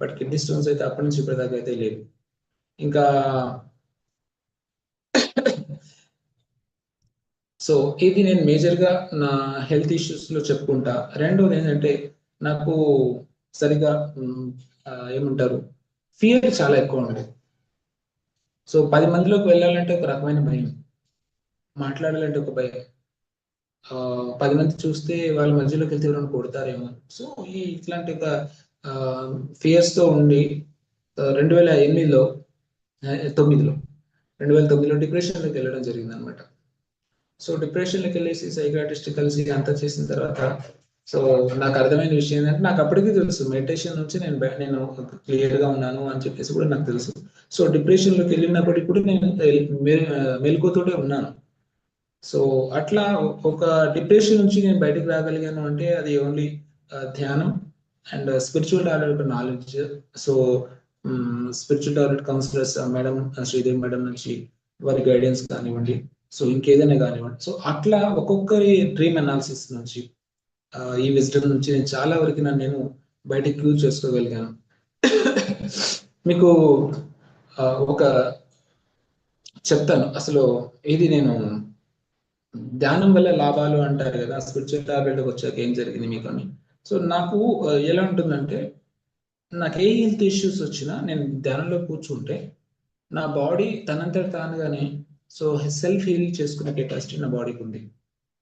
బట్ కిడ్నీ స్టోన్స్ అయితే అప్పటి నుంచి ఇప్పటిదాకా అయితే లేవు. ఇంకా సో ఇది నేను మేజర్గా నా హెల్త్ ఇష్యూస్ లో చెప్పుకుంటా. రెండోది ఏంటంటే, నాకు సరిగా ఏమంటారు, ఫియర్ చాలా ఎక్కువ ఉండేది. సో 10 మందిలోకి వెళ్ళాలంటే ఒక రకమైన భయం, మాట్లాడాలంటే ఒక భయం, 10 మంది చూస్తే వాళ్ళ మధ్యలోకి వెళ్తే ఎవరైనా కొడతారేమో. సో ఇట్లాంటి ఒక ఫియర్స్ తో ఉండి 2009లో 2009లో డిప్రెషన్లోకి వెళ్ళడం జరిగింది అనమాట. సో డిప్రెషన్లోకి వెళ్ళేసి సైకాట్రిస్ట్ కలిసి అంతా చేసిన తర్వాత, సో నాకు అర్థమైన విషయం ఏంటంటే, నాకు అప్పటికీ తెలుసు మెడిటేషన్ నుంచి నేను క్లియర్ గా ఉన్నాను అని చెప్పేసి కూడా నాకు తెలుసు. సో డిప్రెషన్లోకి వెళ్ళినప్పటికీ కూడా నేను మెలకువతోటే ఉన్నాను. సో అట్లా ఒక డిప్రెషన్ నుంచి నేను బయటకు రాగలిగాను అంటే అది ఓన్లీ ధ్యానం and spiritual tablet knowledge. So spiritual tablet counsellors madam Sridevi madam నుంచి వారి గైడెన్స్ కానివ్వండి, సో ఇంకేదైనా కానివ్వండి. సో అట్లా ఒక్కొక్కరి డ్రీమ్ అనాలిసిస్ నుంచి, ఈ విజిటర్ నుంచి నేను చాలా వరకు నేను బయటకు క్యూర్ చేసుకోగలిగాను. మీకు ఒక చెప్తాను అసలు ఇది నేను ధ్యానం వల్ల లాభాలు అంటారు కదా, స్పిరిచువల్ టాబ్లెట్కి వచ్చాక ఏం జరిగింది మీకు అని. సో నాకు ఎలా ఉంటుందంటే, నాకు ఏ హెల్త్ ఇష్యూస్ వచ్చినా నేను ధ్యానంలో కూర్చుంటే నా బాడీ తనంతట తానుగానే సో సెల్ఫ్ హీల్ చేసుకునే కెపాసిటీ నా బాడీకి ఉంది.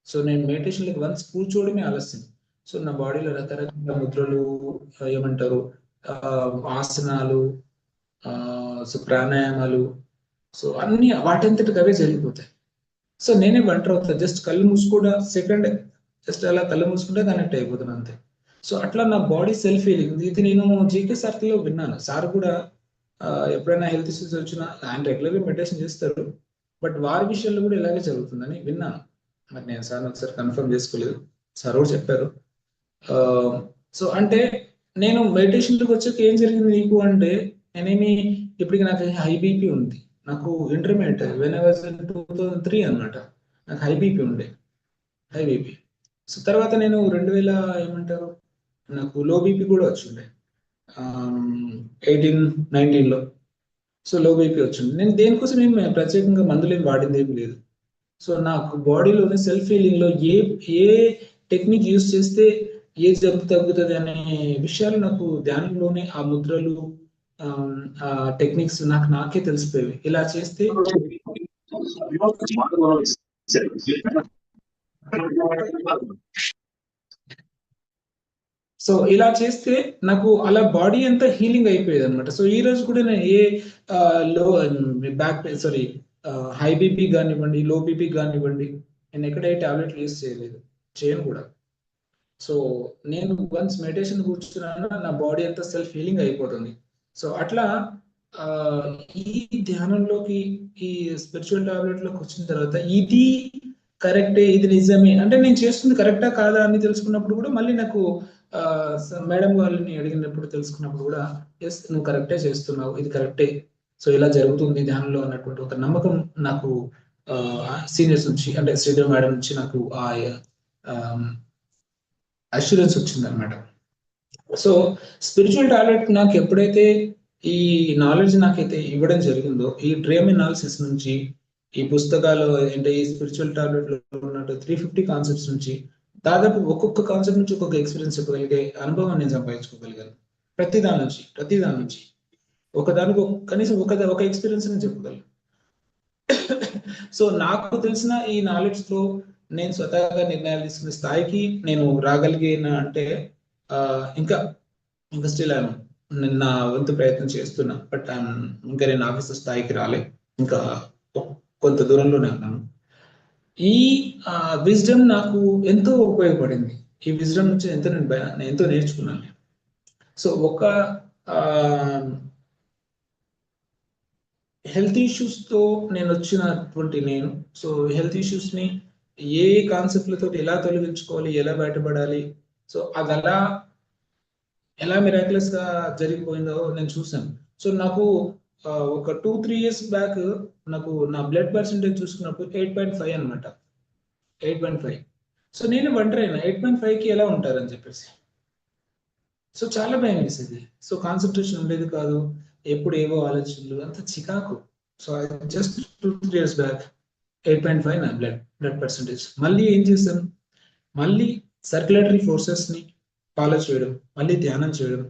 సో నేను మెడిటేషన్లోకి వన్స్ కూర్చోవడమే ఆలస్యం. సో నా బాడీలో రకరకాల ముద్రలు, ఏమంటారు, ఆసనాలు, సో ప్రాణాయామాలు, సో అన్ని వాటంతటికి అవే జరిగిపోతాయి. సో నేనే వంటర్ అవుతా, జస్ట్ కళ్ళు మూసుకుంటా, సెకండ్ జస్ట్ అలా కళ్ళు మూసుకుంటే కనెక్ట్ అయిపోతాను అంతే. సో అట్లా నా బాడీ సెల్ఫ్ హీలింగ్ ఇది నేను జీకే సర్కిల్లో విన్నాను. సార్ కూడా ఎప్పుడైనా హెల్త్ ఇష్యూస్ వచ్చినా ఆయన రెగ్యులర్గా మెడిటేషన్ చేస్తారు, బట్ వారి విషయంలో కూడా ఇలాగే జరుగుతుందని విన్నాను. మరి నేను సార్ ఒకసారి కన్ఫర్మ్ చేసుకోలేదు, సార్ కూడా చెప్పారు. సో అంటే నేను మెడిటేషన్కి వచ్చాక ఏం జరిగింది నీకు అంటే, నేనేమి ఇప్పటికి నాకు హై బీపీ ఉంది. నాకు ఇంటర్మీడియట్ వెన్ ఐ వాజ్ 2003 అనమాట, నాకు హై బీపీ ఉండే, హై బీపీ. సో తర్వాత నేను 2000 ఏమంటారు నాకు లో బీపీ కూడా వచ్చిండే 18-19లో. సో లో బీపీ వచ్చింది. నేను దేనికోసం ఏం ప్రత్యేకంగా మందులు ఏం వాడింది ఏం లేదు. సో నాకు బాడీలోనే సెల్ఫ్ హీలింగ్ లో ఏ టెక్నిక్ యూస్ చేస్తే ఏ జబ్బు తగ్గుతుంది అనే విషయాలు నాకు ధ్యానంలోనే ఆ ముద్రలు ఆ టెక్నిక్స్ నాకే తెలిసిపోయేవి. ఇలా చేస్తే సో ఇలా చేస్తే నాకు అలా బాడీ అంతా హీలింగ్ అయిపోయేది అనమాట. సో ఈ రోజు కూడా నేను ఏ లో back pain sorry high BP కానివ్వండి, లో బీపీ కానివ్వండి, నేను ఎక్కడ ఏ టాబ్లెట్లు యూస్ చేయలేదు, చేయను కూడా. సో నేను వన్స్ మెడిటేషన్ కూర్చున్నాను, నా బాడీ అంతా సెల్ఫ్ హీలింగ్ అయిపోతుంది. సో అట్లా ఈ ధ్యానంలోకి, ఈ స్పిరిచువల్ టాబ్లెట్లోకి వచ్చిన తర్వాత ఇది కరెక్టే, ఇది నిజమే అంటే నేను చేస్తుంది కరెక్టా కాదా అని తెలుసుకున్నప్పుడు కూడా మళ్ళీ నాకు మేడం వాళ్ళని అడిగినప్పుడు తెలుసుకున్నప్పుడు కూడా ఎస్ నువ్వు కరెక్టే చేస్తున్నావు, ఇది కరెక్టే, సో ఇలా జరుగుతుంది ధ్యానంలో అన్నటువంటి ఒక నమ్మకం నాకు సీనియర్స్ నుంచి అంటే శ్రీదేవి మేడం నుంచి నాకు ఆ అష్యూరెన్స్ వచ్చింది అనమాట. సో స్పిరిచువల్ టాబ్లెట్ నాకు ఎప్పుడైతే ఈ నాలెడ్జ్ నాకైతే ఇవ్వడం జరిగిందో, ఈ డ్రీమ్ అనాలిసిస్ నుంచి, ఈ పుస్తకాలు అంటే ఈ స్పిరిచువల్ టాబ్లెట్ లో ఉన్నట్టు 350 కాన్సెప్ట్స్ నుంచి దాదాపు ఒక్కొక్క కాన్సెప్ట్ నుంచి ఒక్కొక్క ఎక్స్పీరియన్స్ చెప్పగలిగే అనుభవం నేను సంపాదించుకోగలిగాను. ప్రతి దాని నుంచి ఒకదానికి కనీసం ఒక ఎక్స్పీరియన్స్ నేను చెప్పగలను. సో నాకు తెలిసిన ఈ నాలెడ్జ్ తో నేను స్వతహాగా నిర్ణయాలు తీసుకునే స్థాయికి నేను రాగలిగిన అంటే ఇంకా స్టిల్ నా వంతు ప్రయత్నం చేస్తున్నా, బట్ ఇంకా నేను ఆఫీసర్ స్థాయికి రాలే, ఇంకా కొంత దూరంలోనే ఉన్నాను. ఈ విజ్డమ్ నాకు ఎంతో ఉపయోగపడింది. ఈ విజ్డమ్ నుంచి నేను ఎంతో నేర్చుకున్నాను. సో ఒక హెల్త్ ఇష్యూస్ తో నేను వచ్చినటువంటి సో హెల్త్ ఇష్యూస్ ని ఏ కాన్సెప్ట్లతో ఎలా తొలగించుకోవాలి, ఎలా బయటపడాలి, సో అది ఎలా మిరాక్యులస్ గా జరిగిపోయిందో నేను చూసాను. సో నాకు ఒక 2-3 years బ్యాక్ నాకు నా బ్లడ్ పర్సెంటేజ్ చూసుకున్నప్పుడు 8.5 అనమాట, 8.5. సో నేను వండర్ అయినా 8.5కి ఎలా ఉంటారని చెప్పేసి. సో చాలా భయం వేసేది. సో కాన్సన్ట్రేషన్ ఉండేది కాదు, ఎప్పుడు ఏవో ఆలోచనలు, అంత చికాకు. సో జస్ట్ 2-3 years బ్యాక్ 8.5 నా బ్లడ్ పర్సెంటేజ్. మళ్ళీ ఏం చేశాను, మళ్ళీ సర్క్యులేటరీ ఫోర్సెస్ ని ఫాలో చేయడం, మళ్ళీ ధ్యానం చేయడం.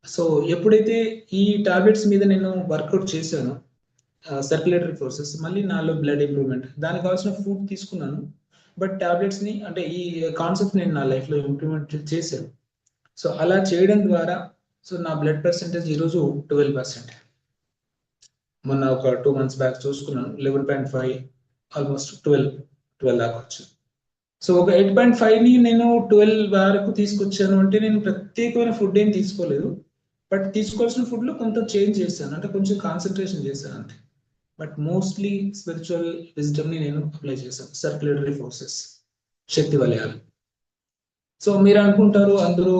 సో ఎప్పుడైతే ఈ టాబ్లెట్స్ మీద నేను వర్కౌట్ చేశాను, సర్క్యులేటరీ ఫోర్సెస్, మళ్ళీ నాలో బ్లడ్ ఇంప్రూవ్మెంట్, దానికి కావాల్సిన ఫుడ్ తీసుకున్నాను, బట్ టాబ్లెట్స్ ని అంటే ఈ కాన్సెప్ట్ నేను నా లైఫ్ లో ఇంప్లిమెంట్ చేశాను. సో అలా చేయడం ద్వారా సో నా బ్లడ్ పర్సెంటేజ్ ఈరోజు 12%. మొన్న ఒక 2 months బ్యాక్ చూసుకున్నాను, 11.5 ఆల్మోస్ట్ 12 దాకా వచ్చింది. సో ఒక 8.5ని నేను 12 వరకు తీసుకొచ్చాను అంటే నేను ప్రత్యేకమైన ఫుడ్ ఏం తీసుకోలేదు, బట్ తీసుకోవాల్సిన ఫుడ్ లో కొంత చేంజ్ చేశాను, అంటే కొంచెం కాన్సన్ట్రేషన్ చేశాను అంతే. బట్ మోస్ట్లీ స్పిరిచువల్ విజ్డమ్ ని నేను అప్లై చేశాను, సర్క్యులేటరీ ఫోర్సెస్, శక్తి వలయాలు. సో మీరు అనుకుంటారు అందరూ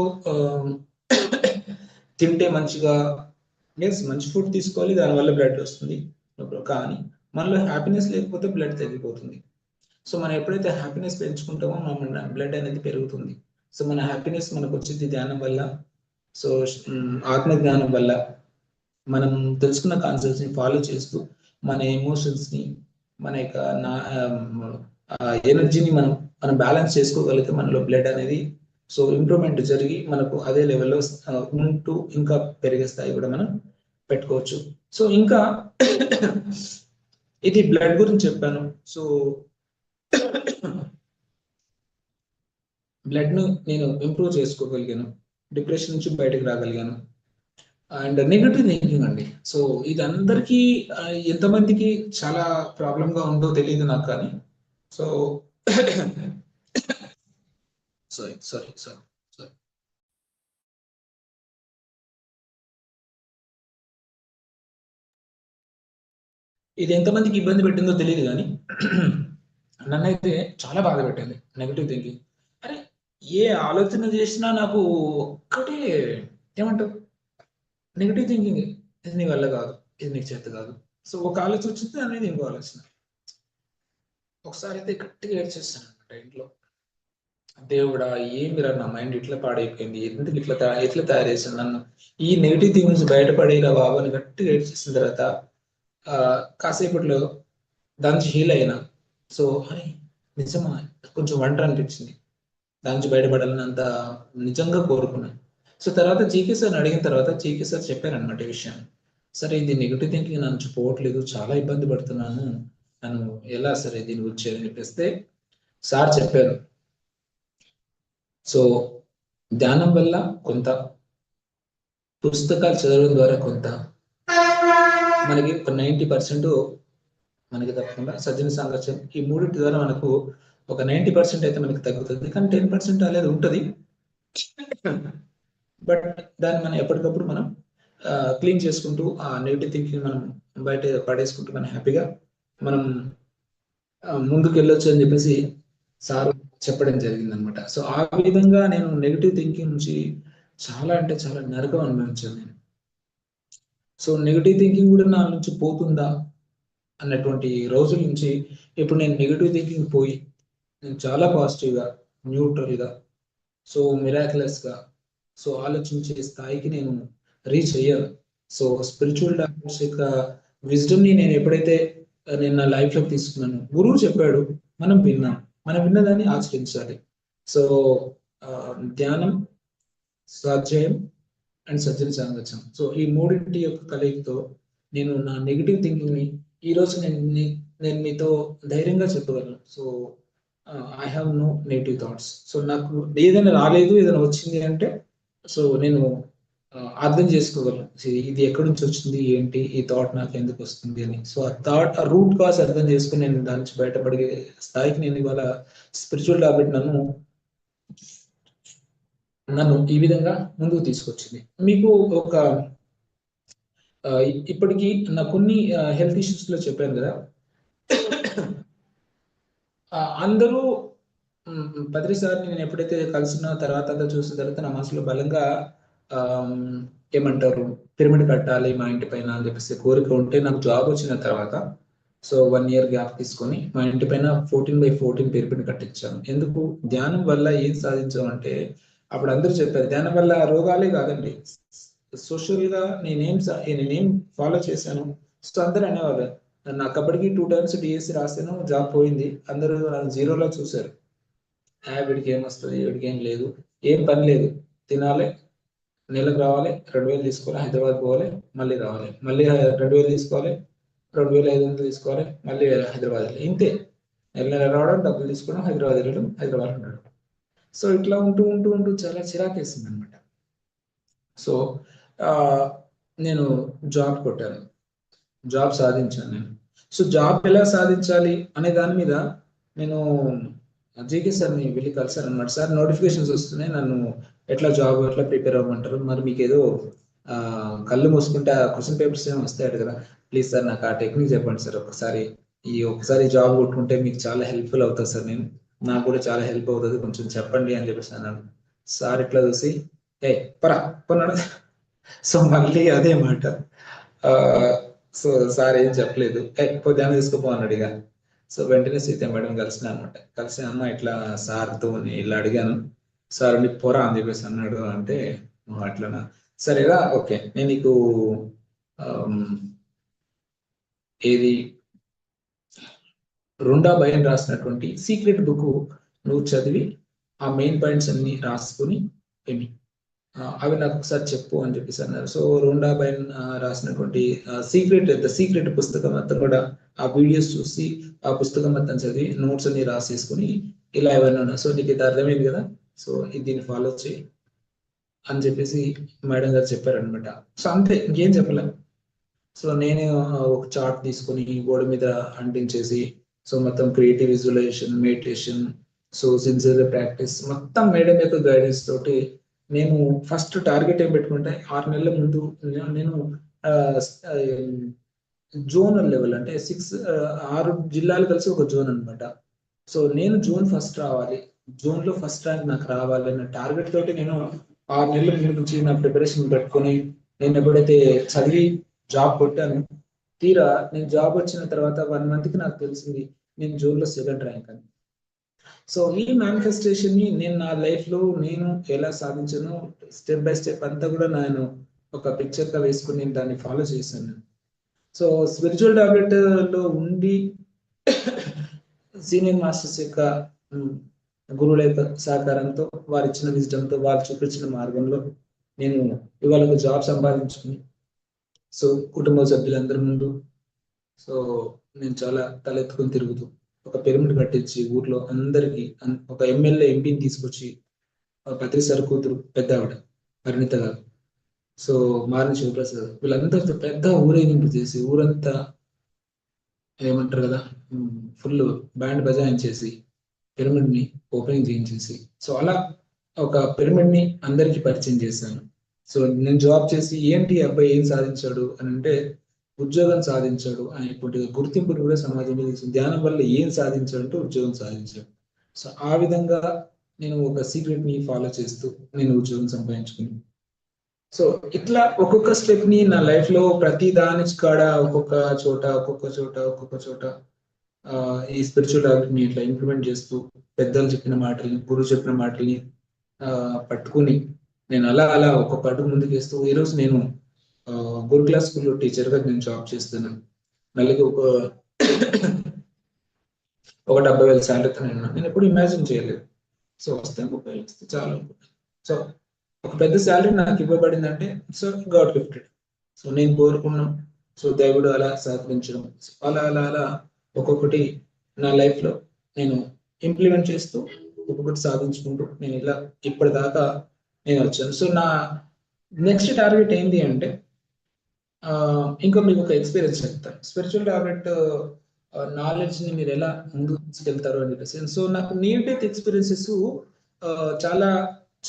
తింటే మంచిగా, ఎస్ మంచి ఫుడ్ తీసుకోవాలి, దానివల్ల బ్లడ్ వస్తుంది, కానీ మనలో హ్యాపీనెస్ లేకపోతే బ్లడ్ తగ్గిపోతుంది. సో మనం ఎప్పుడైతే హ్యాపీనెస్ పెంచుకుంటామో మన బ్లడ్ అనేది పెరుగుతుంది. సో మన హ్యాపీనెస్ మనకు వచ్చింది ధ్యానం వల్ల. సో ఆత్మ జ్ఞానం వల్ల మనం తెలుసుకున్న కాన్సెప్ట్స్ ని ఫాలో చేస్తూ మన ఎమోషన్స్ ని, మన యొక్క ఎనర్జీని మనం బ్యాలెన్స్ చేసుకోగలిగితే మనలో బ్లడ్ అనేది సో ఇంప్రూవ్మెంట్ జరిగి మనకు అదే లెవెల్లో ఉంటూ ఇంకా పెరిగే స్థాయి కూడా మనం పెట్టుకోవచ్చు. సో ఇంకా ఇది బ్లడ్ గురించి చెప్పాను. సో బ్లడ్ ను నేను ఇంప్రూవ్ చేసుకోగలిగాను, డిప్రెషన్ నుంచి బయటకు రాగలిగాను. అండ్ నెగటివ్ థింకింగ్ అండి, సో ఇది అందరికీ ఎంతమందికి చాలా ప్రాబ్లం గా ఉందో తెలియదు నాకు, కానీ సారీ. ఇది ఎంతమందికి ఇబ్బంది పెట్టిందో తెలియదు కానీ నన్నైతే చాలా బాధ పెట్టింది నెగిటివ్ థింకింగ్. అరే ఏ ఆలోచన చేసినా నాకు ఒక్కటే ఏమంటావు, నెగిటివ్ థింకింగ్. ఇది నీ వల్ల కాదు, ఇది నీకు చేత కాదు. సో ఒక ఆలోచన వచ్చింది అనేది ఇంకో ఆలోచన. ఒకసారి అయితే గట్టిగా ఏడ్చేస్తాను అనమాట ఇంట్లో. దేవుడా ఏమిరా నా మైండ్ ఇట్లా పాడైపోయింది, ఎందుకు ఎట్లా తయారు చేశాను నన్ను, ఈ నెగిటివ్ థింగ్స్ బయటపడేరా బాబు అని గట్టిగా ఏడ్చేసిన తర్వాత కాసేపట్లో దానికి హీల్ అయినా. సో అని నిజమా కొంచెం ఒంటరి అనిపించింది, దాని నుంచి బయటపడాలని అంత నిజంగా కోరుకున్నాను. సో తర్వాత జీకే సార్ని అడిగిన తర్వాత జీకే సార్ చెప్పారనమాట ఈ విషయం. సరే ఇది నెగిటివ్ థింకింగ్ నా నుంచి పోవట్లేదు, చాలా ఇబ్బంది పడుతున్నాను, నన్ను ఎలా సరే దీని గురించి అని చెప్పేస్తే సార్ చెప్పారు. సో ధ్యానం వల్ల కొంత, పుస్తకాలు చదవడం ద్వారా కొంత, మనకి ఒక 90% మనకి తప్పకుండా సజ్జన సాంగత్యం ఈ మూడింటి ద్వారా మనకు ఒక 90% అయితే మనకి తగ్గుతుంది. కానీ 10% అనేది ఉంటుంది. బట్ దాన్ని మనం ఎప్పటికప్పుడు మనం క్లీన్ చేసుకుంటూ ఆ నెగిటివ్ థింకింగ్ మనం బయట పడేసుకుంటూ మనం హ్యాపీగా మనం ముందుకు వెళ్ళొచ్చు అని చెప్పేసి సార్ చెప్పడం జరిగింది అనమాట. సో ఆ విధంగా నేను నెగిటివ్ థింకింగ్ నుంచి చాలా అంటే చాలా నరకం అనుభవించాను నేను. సో నెగిటివ్ థింకింగ్ కూడా నా నుంచి పోతుందా అన్నటువంటి రోజుల నుంచి ఇప్పుడు నేను నెగిటివ్ థింకింగ్ పోయి నేను చాలా పాజిటివ్గా, న్యూట్రల్గా, సో మిరాక్యులస్గా, సో ఆలోచించే స్థాయికి నేను రీచ్ అయ్యాను. సో స్పిరిచువల్ డాక్టర్స్ యొక్క విజ్డమ్ని నేను ఎప్పుడైతే నేను నా లైఫ్లో తీసుకున్నాను, గురువు చెప్పాడు, మనం విన్నదాన్ని ఆచరించాలి. సో ధ్యానం, స్వాధ్యాయం అండ్ సజ్జన సాంగత్యం, సో ఈ మూడింటి యొక్క కలయికతో నేను నా నెగిటివ్ థింకింగ్ని ఈరోజు నేను మీతో ధైర్యంగా చెప్పగలను. So I have no negative thoughts. So నాకు ఏదైనా రాలేదు, ఏదైనా వచ్చింది అంటే సో నేను అర్థం చేసుకోగలను, ఇది ఎక్కడి నుంచి వచ్చింది, ఏంటి ఈ థాట్ నాకు ఎందుకు వస్తుంది అని. సో ఆ థాట్, ఆ రూట్ కాజ్ అర్థం చేసుకుని నేను దాని నుంచి బయటపడే స్థాయికి నేను ఇవాళ స్పిరిచువల్ డాక్టర్ నన్ను ఈ విధంగా ముందుకు తీసుకొచ్చింది. మీకు ఒక ఇప్పటికీ నా కొన్ని హెల్త్ ఇష్యూస్ లో చెప్పాను కదా, అందరూ ప్రతిసారి నేను ఎప్పుడైతే కలిసిన తర్వాత చూసిన తర్వాత నా మనసులో బలంగా ఏమంటారు, పిరమిడ్ కట్టాలి మా ఇంటి పైన అని చెప్పేసి కోరిక ఉంటే, నాకు జాబ్ వచ్చిన తర్వాత సో 1 year గ్యాప్ తీసుకొని మా ఇంటి పైన 14x14 పిరమిడ్ కట్టించాను. ఎందుకు, ధ్యానం వల్ల ఏం సాధించామంటే, అప్పుడు అందరూ చెప్పారు ధ్యానం వల్ల రోగాలే కాదండి, సోషల్ గా నేనేం ఫాలో చేశాను. సో అందరూ అనేవాళ్ళు, నాకు అప్పటికి 2 times డిఎస్సి రాశాను, జాబ్ పోయింది, అందరూ జీరోలో చూశారు. వీడికి ఏమొస్తుంది, వీడికి ఏం లేదు, ఏం పని లేదు, తినాలి, నెలకు రావాలి, 2000 తీసుకోవాలి, హైదరాబాద్ పోవాలి, మళ్ళీ రావాలి, మళ్ళీ 2000 తీసుకోవాలి, 2500 తీసుకోవాలి, మళ్ళీ హైదరాబాద్, ఇంతే. నెల రావడం, డబ్బులు తీసుకోవడం, హైదరాబాద్ వెళ్ళడం, హైదరాబాద్ ఉండడం. సో ఇట్లా ఉంటూ చాలా చిరాకేసింది అనమాట. సో నేను జాబ్ కొట్టాను, జాబ్ సాధించాను నేను. సో జాబ్ ఎలా సాధించాలి అనే దాని మీద నేను జీకే సార్ని వెళ్ళి కలిసాను అనమాట. సార్ నోటిఫికేషన్స్ వస్తున్నాయి, నన్ను ఎట్లా ప్రిపేర్ అవ్వమంటారు, మరి మీకు ఏదో కళ్ళు మూసుకుంటే ఆ క్వశ్చన్ పేపర్స్ ఏమి వస్తాయట కదా, ప్లీజ్ సార్ నాకు ఆ టెక్నిక్ చెప్పండి సార్, ఒకసారి జాబ్ కొట్టుకుంటే మీకు చాలా హెల్ప్ఫుల్ అవుతుంది సార్, నాకు కూడా చాలా హెల్ప్ అవుతుంది, కొంచెం చెప్పండి అని చెప్పేసి అన్నాను. సార్ ఇట్లా చూసి పన్నాడు. సో మళ్ళీ అదే మాట. సో సార్ ఏం చెప్పలేదు, ధ్యానం తీసుకోపో అన్నాడు ఇక. సో వెంటనే సీత మేడం కలిసిన అనమాట. కలిసి అమ్మ ఇట్లా సార్తో ఇలా అడిగాను, సార్ నీకు పోరా అని చెప్పేసి అన్నాడు. అంటే అట్లనా, సరేరా, ఓకే, నేను నీకు ఏది రొండా బయన్ రాసినటువంటి సీక్రెట్ బుక్ నువ్వు చదివి ఆ మెయిన్ పాయింట్స్ అన్ని రాసుకొని ఏమి అవి నాకు ఒకసారి చెప్పు అని చెప్పేసి అన్నారు. సో రొండా బయన్ రాసినటువంటి ద సీక్రెట్ పుస్తకం మొత్తం కూడా ఆ వీడియోస్ చూసి ఆ పుస్తకం మొత్తం చదివి నోట్స్ అన్ని రాసేసుకుని ఇలా ఎవరైనా, సో నీకు ఇది అర్థమైంది కదా, సో దీన్ని ఫాలో చేయి అని చెప్పేసి మేడం గారు చెప్పారనమాట. సో అంతే, ఇంకేం చెప్పలే. సో నేను ఒక చార్ట్ తీసుకొని గోడ మీద అంటించేసి, సో మొత్తం creative visualisation, meditation, so sincere practice మొత్తం మేడం యొక్క గైడెన్స్ తోటి నేను ఫస్ట్ టార్గెట్ ఏం పెట్టుకుంటే 6 నెలల ముందు నేను జోనల్ లెవెల్ అంటే 6 జిల్లాలు కలిసి ఒక జోన్ అన్నమాట. సో నేను జోన్ ఫస్ట్ రావాలి, జోన్ లో ఫస్ట్ ర్యాంక్ నాకు రావాలి అన్న టార్గెట్ తోటి నేను 6 నెలల ముందు నుంచి నా ప్రిపరేషన్ పెట్టుకొని నేను ఎప్పుడైతే చదివి జాబ్ కొట్టాను, తీరా నేను జాబ్ వచ్చిన తర్వాత 1 మంత్ కి నాకు తెలిసింది నేను జోన్ లో 2nd ర్యాంక్ అని. సో ఈ మేనిఫెస్టేషన్ ని నేను నా లైఫ్ లో నేను ఎలా సాధించాను స్టెప్ బై స్టెప్ అంతా కూడా నేను ఒక పిక్చర్ గా వేసుకుని నేను దాన్ని ఫాలో చేశాను. సో స్పిరిచువల్ టాబ్లెట్ లో ఉండి సీనియర్ మాస్టర్స్ యొక్క గురువుల యొక్క సహకారంతో, వారు ఇచ్చిన విజ్డమ్తో, వారు చూపించిన మార్గంలో నేను ఇవాళ ఒక జాబ్ సంపాదించుకుని, సో కుటుంబ సభ్యులందరి ముందు సో నేను చాలా తలెత్తుకుని తిరుగుతూ ఒక పిరమిడ్ కట్టించి ఊర్లో అందరికి ఒక ఎమ్మెల్యే ఎంపీని తీసుకొచ్చి పత్రి సార్ కూతురు పెద్ద ఆవిడ పరిణిత గారు, సో మారిన శివప్రసాద్, వీళ్ళందరితో పెద్ద ఊరేగింపు చేసి ఊరంతా ఏమంటారు కదా ఫుల్ బ్యాండ్ బజాయించేసి పిరమిడ్ ని ఓపెనింగ్ చేయించేసి, సో అలా ఒక పిరమిడ్ ని అందరికి పరిచయం చేశాను. సో నేను జాబ్ చేసి ఏంటి అబ్బాయి ఏం సాధించాడు అని అంటే, ఉద్యోగం సాధించాడు అనేటువంటి గుర్తింపుని కూడా సమాజంలో తీసుకు, ధ్యానం వల్ల ఏం సాధించాడు అంటే ఉద్యోగం సాధించాడు. సో ఆ విధంగా నేను ఒక సీక్రెట్ ని ఫాలో చేస్తూ నేను ఉద్యోగం సంపాదించుకుని, సో ఇట్లా ఒక్కొక్క స్టెప్ ని నా లైఫ్ లో ప్రతి దాని కాడ ఒక్కొక్క చోట ఈ స్పిరిచువల్ ని ఇట్లా ఇంప్లిమెంట్ చేస్తూ పెద్దలు చెప్పిన మాటల్ని, గురువు చెప్పిన మాటల్ని పట్టుకుని నేను అలా ఒక్కొక్క అడుగు ముందుకు వేస్తూ ఈరోజు నేను గురుకుల స్కూల్లో టీచర్ గా నేను జాబ్ చేస్తున్నాను. నెలకి ఒక 70,000 శాలరీతో నేను ఎప్పుడు ఇమాజిన్ చేయలేదు. సో వస్తే 30,000 వస్తే చాలా. సో ఒక పెద్ద శాలరీ నాకు ఇవ్వబడిందంటే సో గాడ్ గిఫ్టెడ్. సో నేను కోరుకున్నాం, సో దేవుడు అలా సహకరించడం, అలా ఒక్కొక్కటి నా లైఫ్ లో నేను ఇంప్లిమెంట్ చేస్తూ ఒక్కొక్కటి సాధించుకుంటూ నేను ఇలా ఇప్పటిదాకా నేను వచ్చాను. సో నా నెక్స్ట్ టార్గెట్ ఏంటి అంటే, ఇంకా మీకు ఒక ఎక్స్పీరియన్స్ చెప్తాను. స్పిరిచువల్ టార్గెట్ నాలెడ్జ్ ని మీరు ఎలా ముందుకు తీసుకెళ్తారు అని చెప్పేసి. సో నాకు నియర్ డెత్ ఎక్స్పీరియన్సెస్ చాలా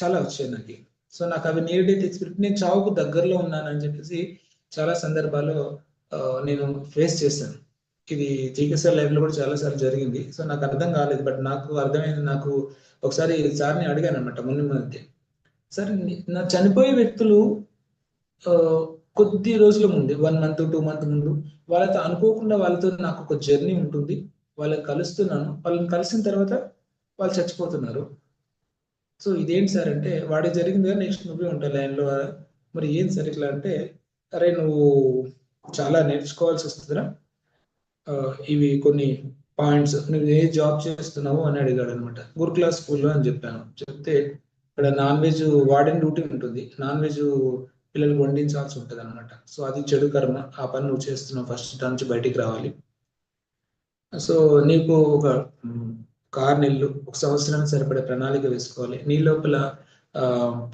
చాలా వచ్చాయి నాకు. సో నాకు అవి నియర్ డెత్ ఎక్స్పీరియన్స్, నేను చావుకు దగ్గరలో ఉన్నానని చెప్పేసి చాలా సందర్భాల్లో నేను ఫేస్ చేశాను. ఇది జీకేఎస్ఆర్ లైఫ్ లో కూడా చాలా సార్లు జరిగింది. సో నాకు అర్థం కాలేదు, బట్ నాకు అర్థమైంది. నాకు ఒకసారి సార్ని అడిగాను అనమాట మధ్య, సార్ నా చనిపోయే వ్యక్తులు కొద్ది రోజుల ముందు 1 month 2 month ముందు వాళ్ళతో అనుకోకుండా వాళ్ళతో నాకు ఒక జర్నీ ఉంటుంది, వాళ్ళని కలుస్తున్నాను, వాళ్ళని కలిసిన తర్వాత వాళ్ళు చచ్చిపోతున్నారు. సో ఇదేంటి సార్ అంటే, వాడే జరిగింది కదా, నెక్స్ట్ నువ్వే ఉంటావు లైన్లో. మరి ఏం సార్ ఇట్లా అంటే, అరే నువ్వు చాలా నేర్చుకోవాల్సి వస్తుందిరా, ఇవి కొన్ని పాయింట్స్, నువ్వు ఏ జాబ్ చేస్తున్నావు అని అడిగాడు అనమాట. గురుకుల స్కూల్లో అని చెప్పాను. చెప్తే ఇక్కడ నాన్ వెజ్ వార్డెన్ డ్యూటీ ఉంటుంది, నాన్ వెజ్ పిల్లలకు వండించాల్సి ఉంటుంది అనమాట. సో అది చెడు కర్మ, ఆ పని నువ్వు చేస్తున్నావు, ఫస్ట్ దాని నుంచి బయటికి రావాలి. సో నీకు ఒక 6 నెలలు 1 సంవత్సరానికి సరిపడే ప్రణాళిక వేసుకోవాలి. నీ లోపల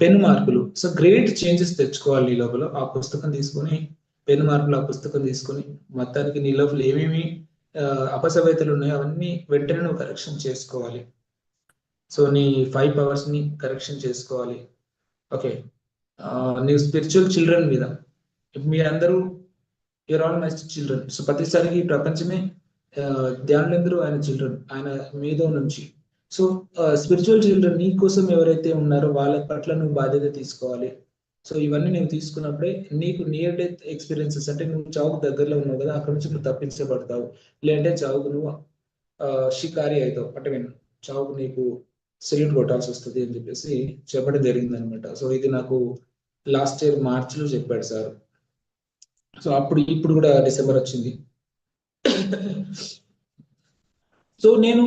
పెన్ మార్కులు, సో గ్రేట్ చేంజెస్ తెచ్చుకోవాలి నీ లోపల. ఆ పుస్తకం తీసుకొని పెన్ మార్కులు, ఆ పుస్తకం తీసుకొని మొత్తానికి నీ లోపల ఏమేమి అపసవ్యతలు ఉన్నాయో అవన్నీ వెంటనే నువ్వు కరెక్షన్ చేసుకోవాలి. సో నీ 5 powers ని కరెక్షన్ చేసుకోవాలి. ఓకే, నీ స్పిరిచువల్ చిల్డ్రన్ మీద, మీరందరూ you're all my children. So ప్రతిసారి ఈ ప్రపంచమే ధ్యానులందరూ ఆయన చిల్డ్రన్, ఆయన మీద నుంచి. సో స్పిరిచువల్ చిల్డ్రన్ నీ కోసం ఎవరైతే ఉన్నారో వాళ్ళ పట్ల నువ్వు బాధ్యత తీసుకోవాలి. సో ఇవన్నీ నువ్వు తీసుకున్నప్పుడే నీకు నియర్ డెత్ ఎక్స్పీరియన్సెస్, అంటే నువ్వు చావుకు దగ్గరలో ఉన్నావు కదా, అక్కడ నుంచి నువ్వు తప్పించబడతావు. లేదంటే చావుకు నువ్వు షికారి అవుతావు, అంటే చావుకు నీకు సెల్యూట్ కొట్టాల్సి వస్తుంది అని చెప్పేసి చెప్పడం జరిగింది అనమాట. సో ఇది నాకు లాస్ట్ ఇయర్ మార్చిలో చెప్పాడు సార్. సో ఇప్పుడు కూడా డిసెంబర్ వచ్చింది. సో నేను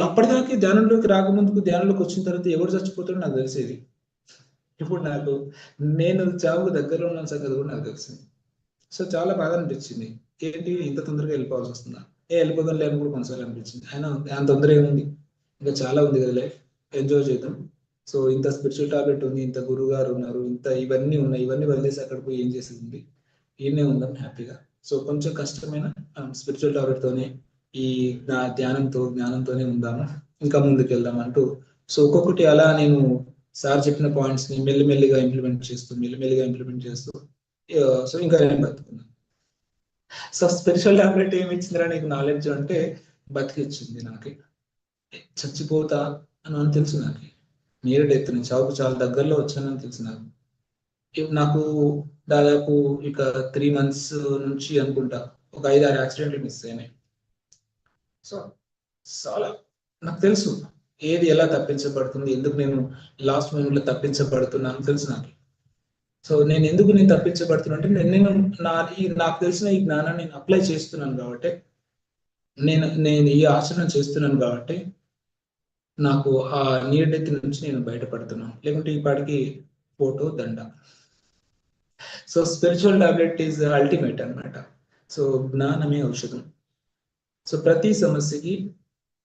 అప్పటిదాకా ధ్యానంలోకి రాకముందుకు, ధ్యానంలోకి వచ్చిన తర్వాత ఎవరు చచ్చిపోతాడో నాకు తెలిసేది. ఇప్పుడు నాకు నేను చావుకు దగ్గరలో ఉన్న సంగతి కూడా నాకు తెలిసింది. సో చాలా బాధ అనిపించింది, ఏంటి ఇంత తొందరగా వెళ్ళిపోవాల్సి వస్తుందా, వెళ్ళిపోదాం లేని కూడా కొన్నిసార్లు అనిపించింది. అయినా అంత తొందర ఏముంది, ఇంకా చాలా ఉంది కదా లైఫ్, ఎంజాయ్ చేద్దాం. సో ఇంత స్పిరిచువల్ టాబ్లెట్ ఉంది, ఇంత గురువు గారు ఉన్నారు, ఇంత ఇవన్నీ ఉన్నాయి, ఇవన్నీ వదిలేసి అక్కడ పోయి ఏం చేసేది ఉంది, ఈయనే ఉందాం హ్యాపీగా. సో కొంచెం కష్టమైన స్పిరిచువల్ టాబ్లెట్ తోనే ఈ జ్ఞానంతోనే ఉందాము, ఇంకా ముందుకు వెళ్దాం అంటూ. సో ఒక్కొక్కటి అలా నేను సార్ చెప్పిన పాయింట్స్ ని మెల్లిమెల్లిగా ఇంప్లిమెంట్ చేస్తూ సో ఇంకా నేను బతుకున్నాను. సో స్పిరిచువల్ టాబ్లెట్ ఏమి ఇచ్చిందిరా నీకు నాలెడ్జ్ అంటే, బతికిచ్చింది నాకు. చచ్చిపోతా అని తెలుసు నాకు, నియర్ డెత్ ని, చావుకు చాలా దగ్గరలో వచ్చానని తెలుసు నాకు. నాకు దాదాపు ఇక 3 months నుంచి అనుకుంటా ఒక 5-6 యాక్సిడెంట్లు మిస్ అయినాయి. సో చాలా నాకు తెలుసు ఏది ఎలా తప్పించబడుతుంది, ఎందుకు నేను లాస్ట్ మూమెంట్ లో తప్పించబడుతున్నాను తెలుసు నాకు. సో నేను తప్పించబడుతున్నా అంటే నేను నాకు తెలిసిన ఈ జ్ఞానాన్ని నేను అప్లై చేస్తున్నాను కాబట్టి, నేను ఈ ఆచరణ చేస్తున్నాను కాబట్టి నాకు ఆ నియర్ డెత్ నుంచి నేను బయటపడుతున్నాను. లేకుంటే ఈ పాటికి ఫోటో దండ. So spiritual tablet is ultimate అన్నమాట. సో జ్ఞానమే ఔషధం. సో ప్రతి సమస్యకి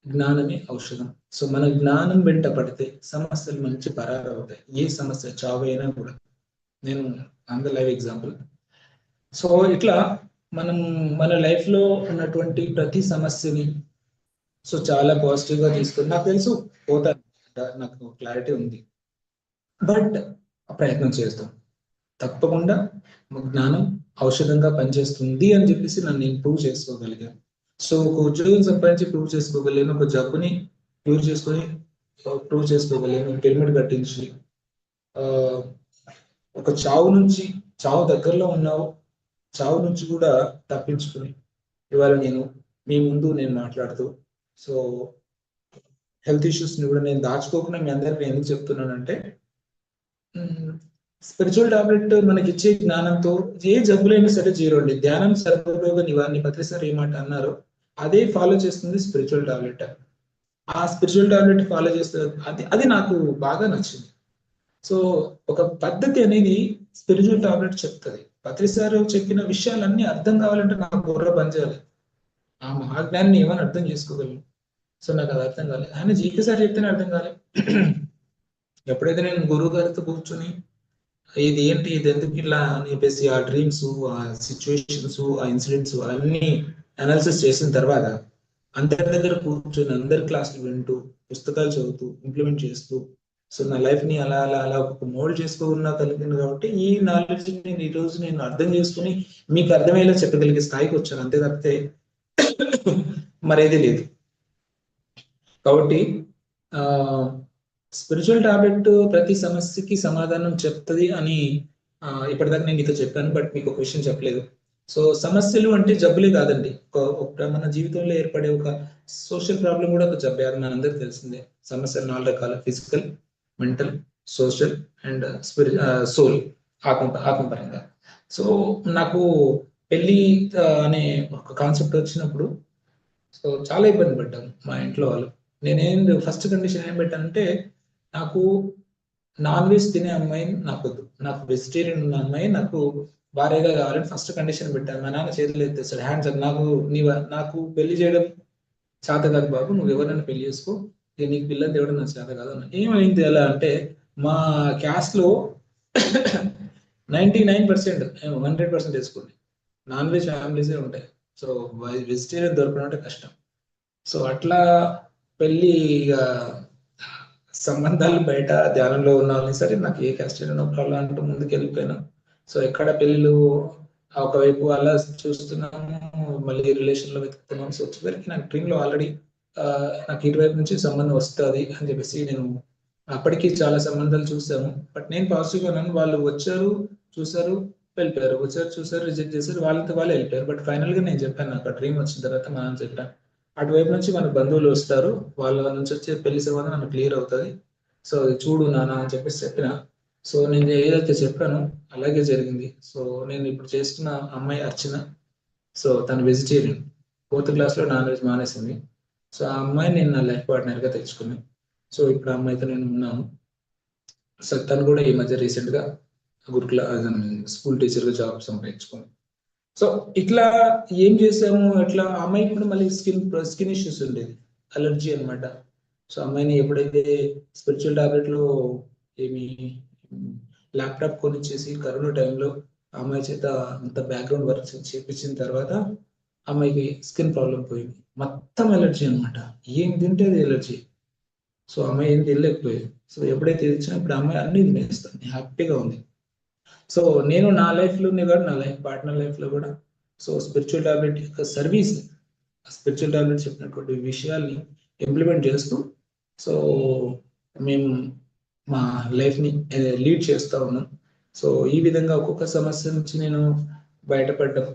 జ్ఞానమే ఔషధం. సో మన జ్ఞానం వెంట పడితే సమస్యలు మంచి పరారు అవుతాయి. ఏ సమస్య చావైనా కూడా. నేను అంద లైవ్ ఎగ్జాంపుల్. సో ఇట్లా మనం మన లైఫ్ లో ఉన్నటువంటి ప్రతి సమస్యని సో చాలా పాజిటివ్ గా తీసుకుని, నాకు తెలుసు పోతాను, నాకు క్లారిటీ ఉంది, బట్ ప్రయత్నం చేస్తాం. తప్పకుండా జ్ఞానం ఔషధంగా పనిచేస్తుంది అని చెప్పేసి నన్ను నేను ప్రూవ్ చేసుకోగలిగాను. సో ఒక ఉద్యోగం సంపాదించి ప్రూవ్ చేసుకోగలిగాను, ఒక జబ్బుని ప్రూవ్ చేసుకోగలిగాను, పిరమిడ్ కట్టించి ఒక చావు దగ్గరలో ఉన్నావు, చావు నుంచి కూడా తప్పించుకుని ఇవాళ మీ ముందు నేను మాట్లాడుతూ, సో హెల్త్ ఇష్యూస్ ని కూడా నేను దాచుకోకుండా మీ అందరికి ఎందుకు చెప్తున్నానంటే, స్పిరిచువల్ టాబ్లెట్ మనకి ఇచ్చే జ్ఞానంతో ఏ జబ్బులైనా సరే జీరో అండి. ధ్యానం సర్వరోగ నివారణ, పత్రిసారి ఏమాట అన్నారో అదే ఫాలో చేస్తుంది స్పిరిచువల్ టాబ్లెట్. ఆ స్పిరిచువల్ టాబ్లెట్ ఫాలో చేస్తే అది నాకు బాగా నచ్చింది. సో ఒక పద్ధతి అనేది స్పిరిచువల్ టాబ్లెట్ చెప్తుంది. పత్రిసారి చెప్పిన విషయాలన్నీ అర్థం కావాలంటే నాకు బుర్ర పనిచేయాలి, ఆ మహాజ్ఞాన్ని ఏమని అర్థం చేసుకోగలను. సో నాకు అది అర్థం కాలేదు. ఆయన జీకే సార్ చెప్తేనే అర్థం కాలేదు. ఎప్పుడైతే నేను గురువు గారితో కూర్చొని ఇది ఏంటి, ఇది ఎందుకు ఇలా అని చెప్పేసి ఆ డ్రీమ్స్, ఆ సిచ్యువేషన్స్, ఆ ఇన్సిడెంట్స్ అన్ని అనాలిసిస్ చేసిన తర్వాత అందరి దగ్గర కూర్చొని అందరి క్లాసులు వింటూ పుస్తకాలు చదువుతూ ఇంప్లిమెంట్ చేస్తూ, సో నా లైఫ్ ని అలా అలా అలా ఒక మోల్డ్ చేసుకోకుండా కలిగింది కాబట్టి ఈ నాలెడ్జ్ నేను ఈ రోజు నేను అర్థం చేసుకుని మీకు అర్థమయ్యేలా చెప్పగలిగే స్థాయికి వచ్చాను. అంతే తప్పితే మరేది లేదు. కాబట్టి స్పిరిచువల్ టాబ్లెట్ ప్రతి సమస్యకి సమాధానం చెప్తుంది అని ఇప్పటిదాకా నేను మీతో చెప్పాను, బట్ మీకు ఒక విషయం చెప్పలేదు. సో సమస్యలు అంటే జబ్బులే కాదండి, మన జీవితంలో ఏర్పడే ఒక సోషల్ ప్రాబ్లం కూడా ఒక జబ్బే, అది మనందరికి తెలిసిందే. సమస్యలు 4 రకాలు: physical, mental, social and soul, ఆత్మపరంగా. సో నాకు పెళ్లి అనే ఒక కాన్సెప్ట్ వచ్చినప్పుడు సో చాలా ఇబ్బంది పడ్డాను మా ఇంట్లో వాళ్ళు. ఫస్ట్ కండిషన్ ఏం పెట్టానంటే, నాకు నాన్ వెజ్ తినే అమ్మాయిని నాకొద్దు, నాకు వెజిటేరియన్ ఉన్న అమ్మాయి నాకు భార్యగా కావాలని ఫస్ట్ కండిషన్ పెట్టాను. మా నాన్న చేతులు ఎత్తేస్తాడు, హ్యాండ్స్ అప్, నాకు పెళ్లి చేయడం చేత కాదు బాబు, నువ్వు ఎవరైనా పెళ్లి చేసుకో, ఇక నీకు పిల్లలు తేవడం నాకు చేత కాదు అన్న. ఏమైంది ఎలా అంటే, మా క్యాస్ట్ లో 99%, 100% వేసుకోండి, నాన్ వెజ్ ఫ్యామిలీసే ఉంటాయి. సో వెజిటేరియన్ దొరకడం అంటే కష్టం. సో అట్లా పెళ్లి సంబంధాలు బయట ధ్యానంలో ఉన్నామని సరే, నాకు ఏ క్యాస్ట్ నో ప్రాబ్లం అంటూ ముందుకు వెళ్ళిపోయినా. సో ఎక్కడ పెళ్ళిళ్ళు ఒకవైపు అలా చూస్తున్నాము, మళ్ళీ రిలేషన్ లో వెతుకుతున్నాం. సో చివరికి నాకు డ్రీమ్ లో ఆల్రెడీ నాకు ఇటువైపు నుంచి సంబంధం వస్తుంది అని చెప్పేసి నేను అప్పటికి చాలా సంబంధాలు చూసాము. బట్ నేను పాజిటివ్గా ఉన్నాను. వాళ్ళు వచ్చారు, చూసారు, వెళ్ళిపోయారు, వచ్చారు, చూసారు, రిజెక్ట్ చేశారు, వాళ్ళంతా వాళ్ళు వెళ్ళిపోయారు. బట్ ఫైనల్ గా నేను చెప్పాను, నాకు ఆ డ్రీమ్ వచ్చిన తర్వాత మా నాన్న చెప్పాను, అటువైపు నుంచి మన బంధువులు వస్తారు, వాళ్ళ నుంచి వచ్చే పెళ్లి సంబంధం మనకు క్లియర్ అవుతుంది, సో చూడు నాన్న అని చెప్పేసి చెప్పిన. సో నేను ఏదైతే చెప్పానో అలాగే జరిగింది. సో నేను ఇప్పుడు చేస్తున్న అమ్మాయి అర్చన. సో తను వెజిటేరియన్, 4th క్లాస్లో నాన్ వెజ్ మానేసింది. సో ఆ అమ్మాయిని నేను నా లైఫ్ పార్ట్నర్గా తెచ్చుకున్నాను. సో ఇప్పుడు ఆ అమ్మాయితో నేను ఉన్నాను. సో తను కూడా ఈ మధ్య రీసెంట్గా గురుకుల స్కూల్ టీచర్గా జాబ్ సంపాదించుకుంది. సో ఇట్లా ఏం చేసాము, ఇట్లా అమ్మాయికి కూడా మళ్ళీ స్కిన్ ఇష్యూస్ ఉండేది, అలర్జీ అనమాట. సో అమ్మాయిని ఎప్పుడైతే స్పిరిచువల్ టాబ్లెట్ లో ఏమి ల్యాప్టాప్ కొనిచ్చేసి కరోనా టైంలో అమ్మాయి చేత అంత బ్యాక్గ్రౌండ్ వర్క్ చేపించిన తర్వాత అమ్మాయికి స్కిన్ ప్రాబ్లం పోయింది. మొత్తం ఎలర్జీ అనమాట. ఏం తింటే అది ఎలర్జీ. సో అమ్మాయి ఏం తినలేకపోయేది. సో ఎప్పుడైతే ఇది ఇచ్చినా ఇప్పుడు అమ్మాయి అన్ని తినేస్తుంది, హ్యాపీగా ఉంది. సో నేను నా లైఫ్లోనే కాదు, నా లైఫ్ పార్ట్నర్ లైఫ్లో కూడా సో స్పిరిచువల్ టాబ్లెట్ యొక్క సర్వీస్, స్పిరిచువల్ టాబ్లెట్ చెప్పినటువంటి విషయాల్ని ఇంప్లిమెంట్ చేస్తూ సో మేము మా లైఫ్ని లీడ్ చేస్తూ ఉన్నాం. సో ఈ విధంగా ఒక్కొక్క సమస్య నుంచి నేను బయటపడ్డం,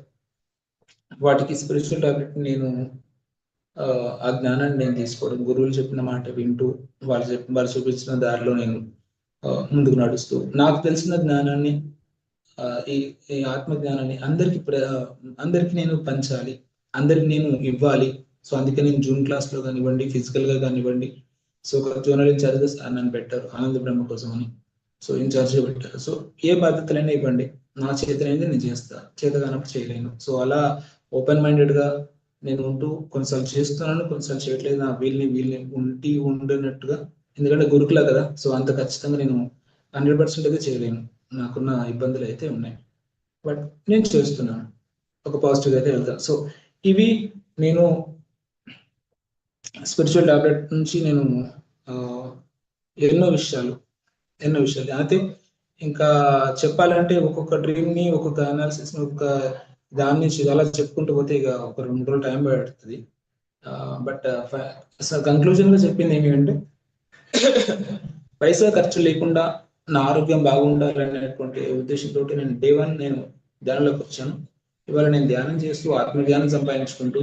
వాటికి స్పిరిచువల్ టాబ్లెట్ నేను ఆ జ్ఞానాన్ని నేను తీసుకోవడం, గురువులు చెప్పిన మాట వింటూ వాళ్ళు చూపించిన దారిలో నేను ముందుకు నడుస్తూ నాకు తెలిసిన జ్ఞానాన్ని ఈ ఈ ఆత్మ జ్ఞానాన్ని అందరికి నేను పంచాలి, అందరికి నేను ఇవ్వాలి. సో అందుకే నేను జూన్ క్లాస్లో కానివ్వండి, ఫిజికల్గా కానివ్వండి, సో ఒక జోనల్ ఇన్ఛార్జ్ నన్ను పెట్టారు ఆనంద బ్రహ్మ కోసం అని. సో ఇన్ఛార్జ్గా పెట్టారు. సో ఏ బాధ్యతలైనా ఇవ్వండి, నా చేతనైతే నేను చేస్తా, చేత కానప్పుడు చేయలేను. సో అలా ఓపెన్ మైండెడ్గా నేను ఉంటూ కొన్నిసార్లు చేస్తున్నాను, కొన్నిసార్లు చేయట్లేదు. నా వీళ్ళని ఉండనట్టుగా, ఎందుకంటే గురుకులా కదా. సో అంత ఖచ్చితంగా నేను 100% అయితే చేయలేను, నాకున్న ఇబ్బందులు అయితే ఉన్నాయి. బట్ నేను చేస్తున్నాను, ఒక పాజిటివ్ అయితే వెళ్తాను. సో ఇవి నేను స్పిరిచువల్ టాబ్లెట్ నుంచి నేను ఎన్నో విషయాలు అయితే ఇంకా చెప్పాలంటే ఒక్కొక్క డ్రీమ్ని, ఒక్కొక్క అనాలిసిస్ని, ఒక్కొక్క దాని నుంచి అలా చెప్పుకుంటూ పోతే ఇక ఒక 2 రోజులు టైం పడుతుంది. బట్ అసలు కన్క్లూజన్గా చెప్పింది ఏమి అంటే పైసా ఖర్చు లేకుండా నా ఆరోగ్యం బాగుండాలనేటువంటి ఉద్దేశంతో నేను డే 1 నేను ధ్యానంలోకి వచ్చాను. ఇవాళ నేను ధ్యానం చేస్తూ ఆత్మజ్ఞానం సంపాదించుకుంటూ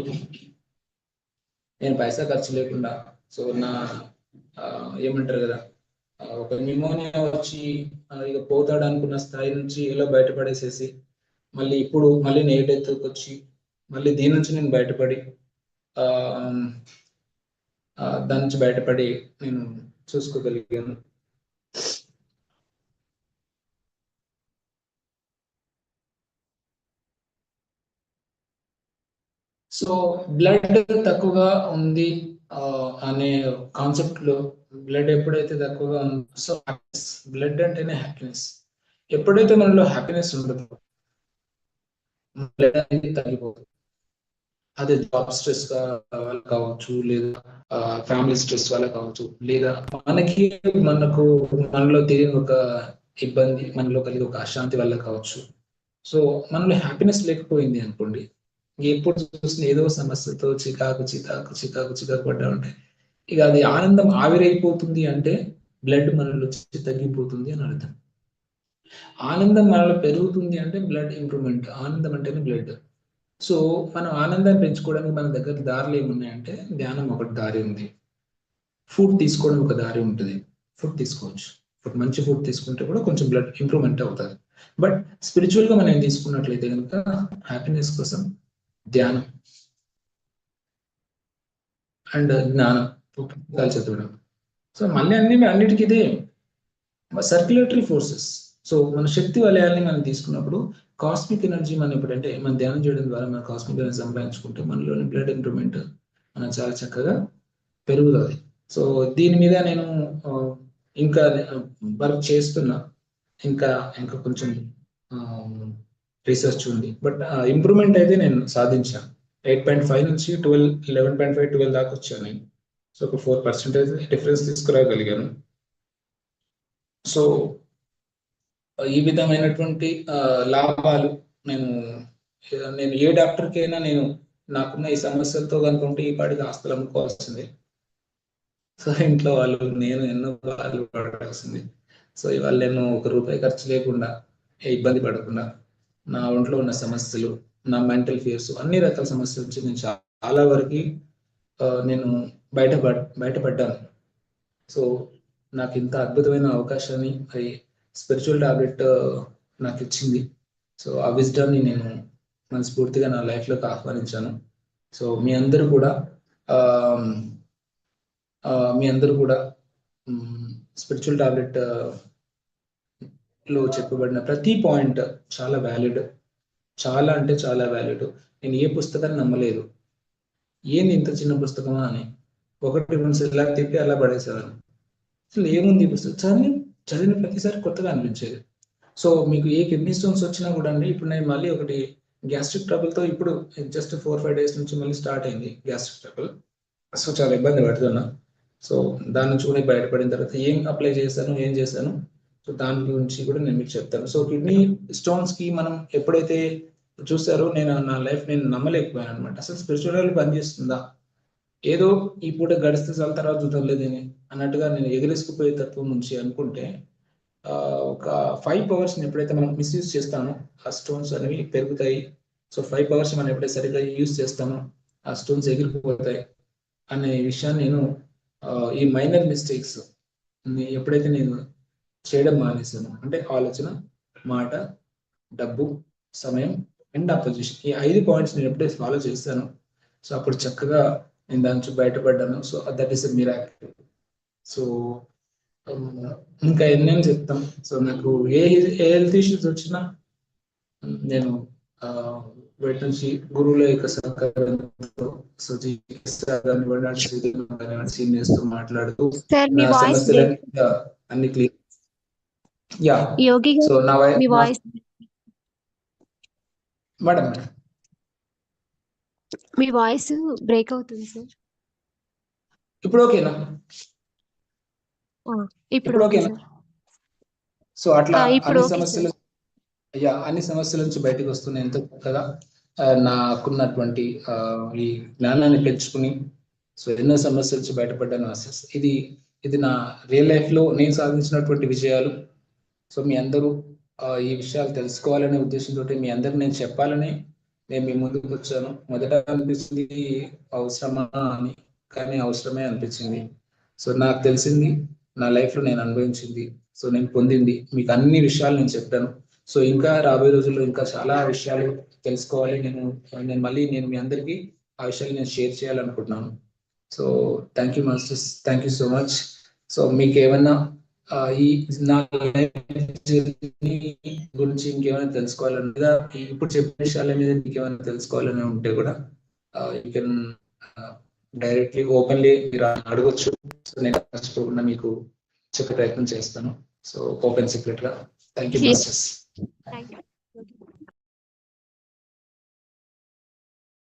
నేను పైసా ఖర్చు లేకుండా సో నా ఏమంటారు కదా, ఒక న్యూమోనియా వచ్చి ఇక పోతాడు అనుకున్న స్థాయి నుంచి ఎలా బయటపడేసేసి మళ్ళీ నెగిటివ్కి వచ్చి మళ్ళీ దీని నుంచి నేను బయటపడి దాని నుంచి బయటపడి నేను చూసుకోగలిగాను. సో బ్లడ్ తక్కువగా ఉంది అనే కాన్సెప్ట్ లో, బ్లడ్ ఎప్పుడైతే తక్కువగా ఉంది, సో బ్లడ్ అంటేనే హ్యాపీనెస్. ఎప్పుడైతే మనలో హ్యాపీనెస్ ఉండదు, బ్లడ్ అనేది తగ్గిపోతుంది. అదే జాబ్ స్ట్రెస్ వల్ల కావచ్చు, లేదా ఫ్యామిలీ స్ట్రెస్ వల్ల కావచ్చు, లేదా మనలో తెలియని ఒక ఇబ్బంది, మనలో కలిగే ఒక అశాంతి వల్ల కావచ్చు. సో మనలో హ్యాపీనెస్ లేకపోయింది అనుకోండి, ఎప్పుడు చూసిన ఏదో సమస్యతో చికాకు పడ్డా ఉంటాయి. ఇక అది ఆనందం ఆవిరైపోతుంది అంటే బ్లడ్ మనలో తగ్గిపోతుంది అని అర్థం. ఆనందం మనలో పెరుగుతుంది అంటే బ్లడ్ ఇంప్రూవ్మెంట్. ఆనందం అంటేనే బ్లడ్. సో మనం ఆనందాన్ని పెంచుకోవడానికి మన దగ్గర దారులు ఏమున్నాయంటే, ధ్యానం ఒకటి దారి ఉంది, ఫుడ్ తీసుకోవడం ఒక దారి ఉంటుంది. ఫుడ్ తీసుకోవచ్చు, మంచి ఫుడ్ తీసుకుంటే కూడా కొంచెం బ్లడ్ ఇంప్రూవ్మెంట్ అవుతుంది. బట్ స్పిరిచువల్ గా మనం తీసుకున్నట్లయితే కనుక హ్యాపీనెస్ కోసం ధ్యానం అండ్ జ్ఞానం చదవడం. సో మళ్ళీ అన్నిటికీ ఇదే సర్క్యులేటరీ ఫోర్సెస్. సో మన శక్తి వలయాల్ని మనం తీసుకున్నప్పుడు కాస్మిక్ ఎనర్జీ మనం ఎప్పుడంటే మనం ధ్యానం చేయడం ద్వారా మన కాస్మిక్ ఎనర్జీ సంపాదించుకుంటే మనలోని బ్లడ్ ఇంప్రూవ్మెంట్ మనం చాలా చక్కగా పెరుగుతుంది. సో దీని మీద నేను ఇంకా వర్క్ చేస్తున్నా, ఇంకా కొంచెం రీసెర్చ్ ఉంది. బట్ ఇంప్రూవ్మెంట్ అయితే నేను సాధించాను. 8.5 నుంచి 11.5 12 దాకా వచ్చాను నేను. సో ఒక 4% డిఫరెన్స్ తీసుకురాగలిగాను. సో ఈ విధమైనటువంటి లాభాలు నేను ఏ డాక్టర్కైనా నేను నాకున్న ఈ సమస్యలతో కనుకుంటే ఈ పాటికి ఆస్తులు అమ్ముకోవాల్సిందే. సో ఇంట్లో వాళ్ళు నేను ఎన్నో బాధలు పడాల్సింది. సో ఇవాళ నేను ₹1 ఖర్చు లేకుండా, ఇబ్బంది పడకుండా, నా ఒంట్లో ఉన్న సమస్యలు, నా మెంటల్ ఫియర్స్, అన్ని రకాల సమస్యల నుంచి నేను చాలా వరకు నేను బయటపడ్డాను. సో నాకు ఇంత అద్భుతమైన అవకాశాన్ని మరి స్పిరిచువల్ టాబ్లెట్ నాకు ఇచ్చింది. సో ఆ విజ్డమ్ని నేను మనస్ఫూర్తిగా నా లైఫ్లోకి ఆహ్వానించాను. సో మీ అందరూ కూడా స్పిరిచువల్ టాబ్లెట్ లో చెప్పబడిన ప్రతి పాయింట్ చాలా వ్యాలిడ్, చాలా అంటే చాలా వ్యాలిడ్. నేను ఏ పుస్తకాన్ని నమ్మలేదు, ఏంది ఇంత చిన్న పుస్తకమా అని 1-2 ఇలా తిప్పి అలా పడేసేవాను. అసలు ఏముంది ఈ పుస్తకం, చదివిన ప్రతిసారి కొత్తగా అనిపించేది. సో మీకు ఏ కిడ్నీ స్టోన్స్ వచ్చినా కూడా అండి, ఇప్పుడు నేను మళ్ళీ ఒకటి గ్యాస్ట్రిక్ ట్రబుల్ తో ఇప్పుడు జస్ట్ 4-5 డేస్ నుంచి మళ్ళీ స్టార్ట్ అయింది గ్యాస్ట్రిక్ ట్రబుల్. సో చాలా ఇబ్బంది పడుతున్నా. సో దాని నుంచి కూడా బయటపడిన తర్వాత ఏం అప్లై చేశాను, ఏం చేశాను, సో దాని గురించి కూడా నేను మీకు చెప్తాను. సో కిడ్నీ స్టోన్స్ కి మనం ఎప్పుడైతే చూసారో నేను నా లైఫ్ నేను నమ్మలేకపోయాను అనమాట. అసలు స్పిరిచువల్ పనిచేస్తుందా, ఏదో ఈ పూట గడిస్తే చాలా తర్వాత చూద్దాం లేదని అన్నట్టుగా నేను ఎదురేసుకుపోయే తత్వం నుంచి అనుకుంటే ఒక 5 అవర్స్ ఎప్పుడైతే మనం మిస్యూజ్ చేస్తామో ఆ స్టోన్స్ అనేవి పెరుగుతాయి. సో 5 అవర్స్ మనం ఎప్పుడైతే సరిగ్గా యూజ్ చేస్తామో ఆ స్టోన్స్ ఎగిరిపోతాయి అనే విషయాన్ని నేను ఈ మైనర్ మిస్టేక్స్ ఎప్పుడైతే నేను చేయడం మానేసాను, అంటే ఆలోచన, మాట, డబ్బు, సమయం అండ్ అపోజిషన్, ఈ 5 పాయింట్స్ నేను ఎప్పుడైతే ఫాలో చేస్తాను, సో అప్పుడు చక్కగా నేను దాని నుంచి బయటపడ్డాను. So that is a miracle. So ఇంకా ఎన్నైనా చెప్తాం. సో నాకు ఏ హెల్త్ ఇష్యూస్ వచ్చినా నేను బయట నుంచి గురువుల యొక్క సహకారంతో, సో సీనియర్స్ తో మాట్లాడుతూ సార్ మీ నా వాయిస్ సమస్యలన్నీ అన్ని క్లియర్. యా యోగి సో గారు నా మీ వాయిస్ మేడం మీ వాయిస్ బ్రేక్ అవుతుంది సార్. ఇప్పుడు ఓకేనా? ఇప్పుడు ఓకే ఓకేనా? సార్. సో అట్లా ఇప్పుడు అన్ని ఓకే సమస్యలు, అన్ని సమస్యల నుంచి బయటకు వస్తున్నాయి ఎంతో చక్కగా నాకున్నటువంటి ఈ జ్ఞానాన్ని పెంచుకుని సో ఎన్నో సమస్యల నుంచి బయటపడ్డాను. ఇది నా రియల్ లైఫ్ లో నేను సాధించినటువంటి విజయాలు. సో మీ అందరూ ఈ విషయాలు తెలుసుకోవాలనే ఉద్దేశంతో మీ అందరికి నేను చెప్పాలని నేను మీ ముందుకు వచ్చాను. మొదట అనిపించింది అవసరమా అని, కానీ అవసరమే అనిపించింది. సో నాకు తెలిసింది, నా లైఫ్ లో నేను అనుభవించింది, సో నేను పొందింది, మీకు అన్ని విషయాలు నేను చెప్పాను. సో ఇంకా రాబోయే రోజుల్లో ఇంకా చాలా విషయాలు తెలుసుకోవాలి. నేను మళ్ళీ మీ అందరికీ ఆ విషయాలు నేను షేర్ చేయాలనుకుంటున్నాను. So thank you masters, thank you so much. So మీకు ఏమన్నా ఈ నా గురించి ఇంకేమైనా తెలుసుకోవాలని, లేదా ఇప్పుడు చెప్పిన విషయాల మీద ఇంకేమైనా తెలుసుకోవాలని ఉంటే కూడా యూ కెన్ డైరెక్ట్లీ ఓపెన్లీ మీరు అడగొచ్చు. సో నేను మర్చిపోకుండా మీకు చెప్పే ప్రయత్నం చేస్తాను. సో ఓపెన్ సీక్రెట్ గా. Thank you masters. Thank you.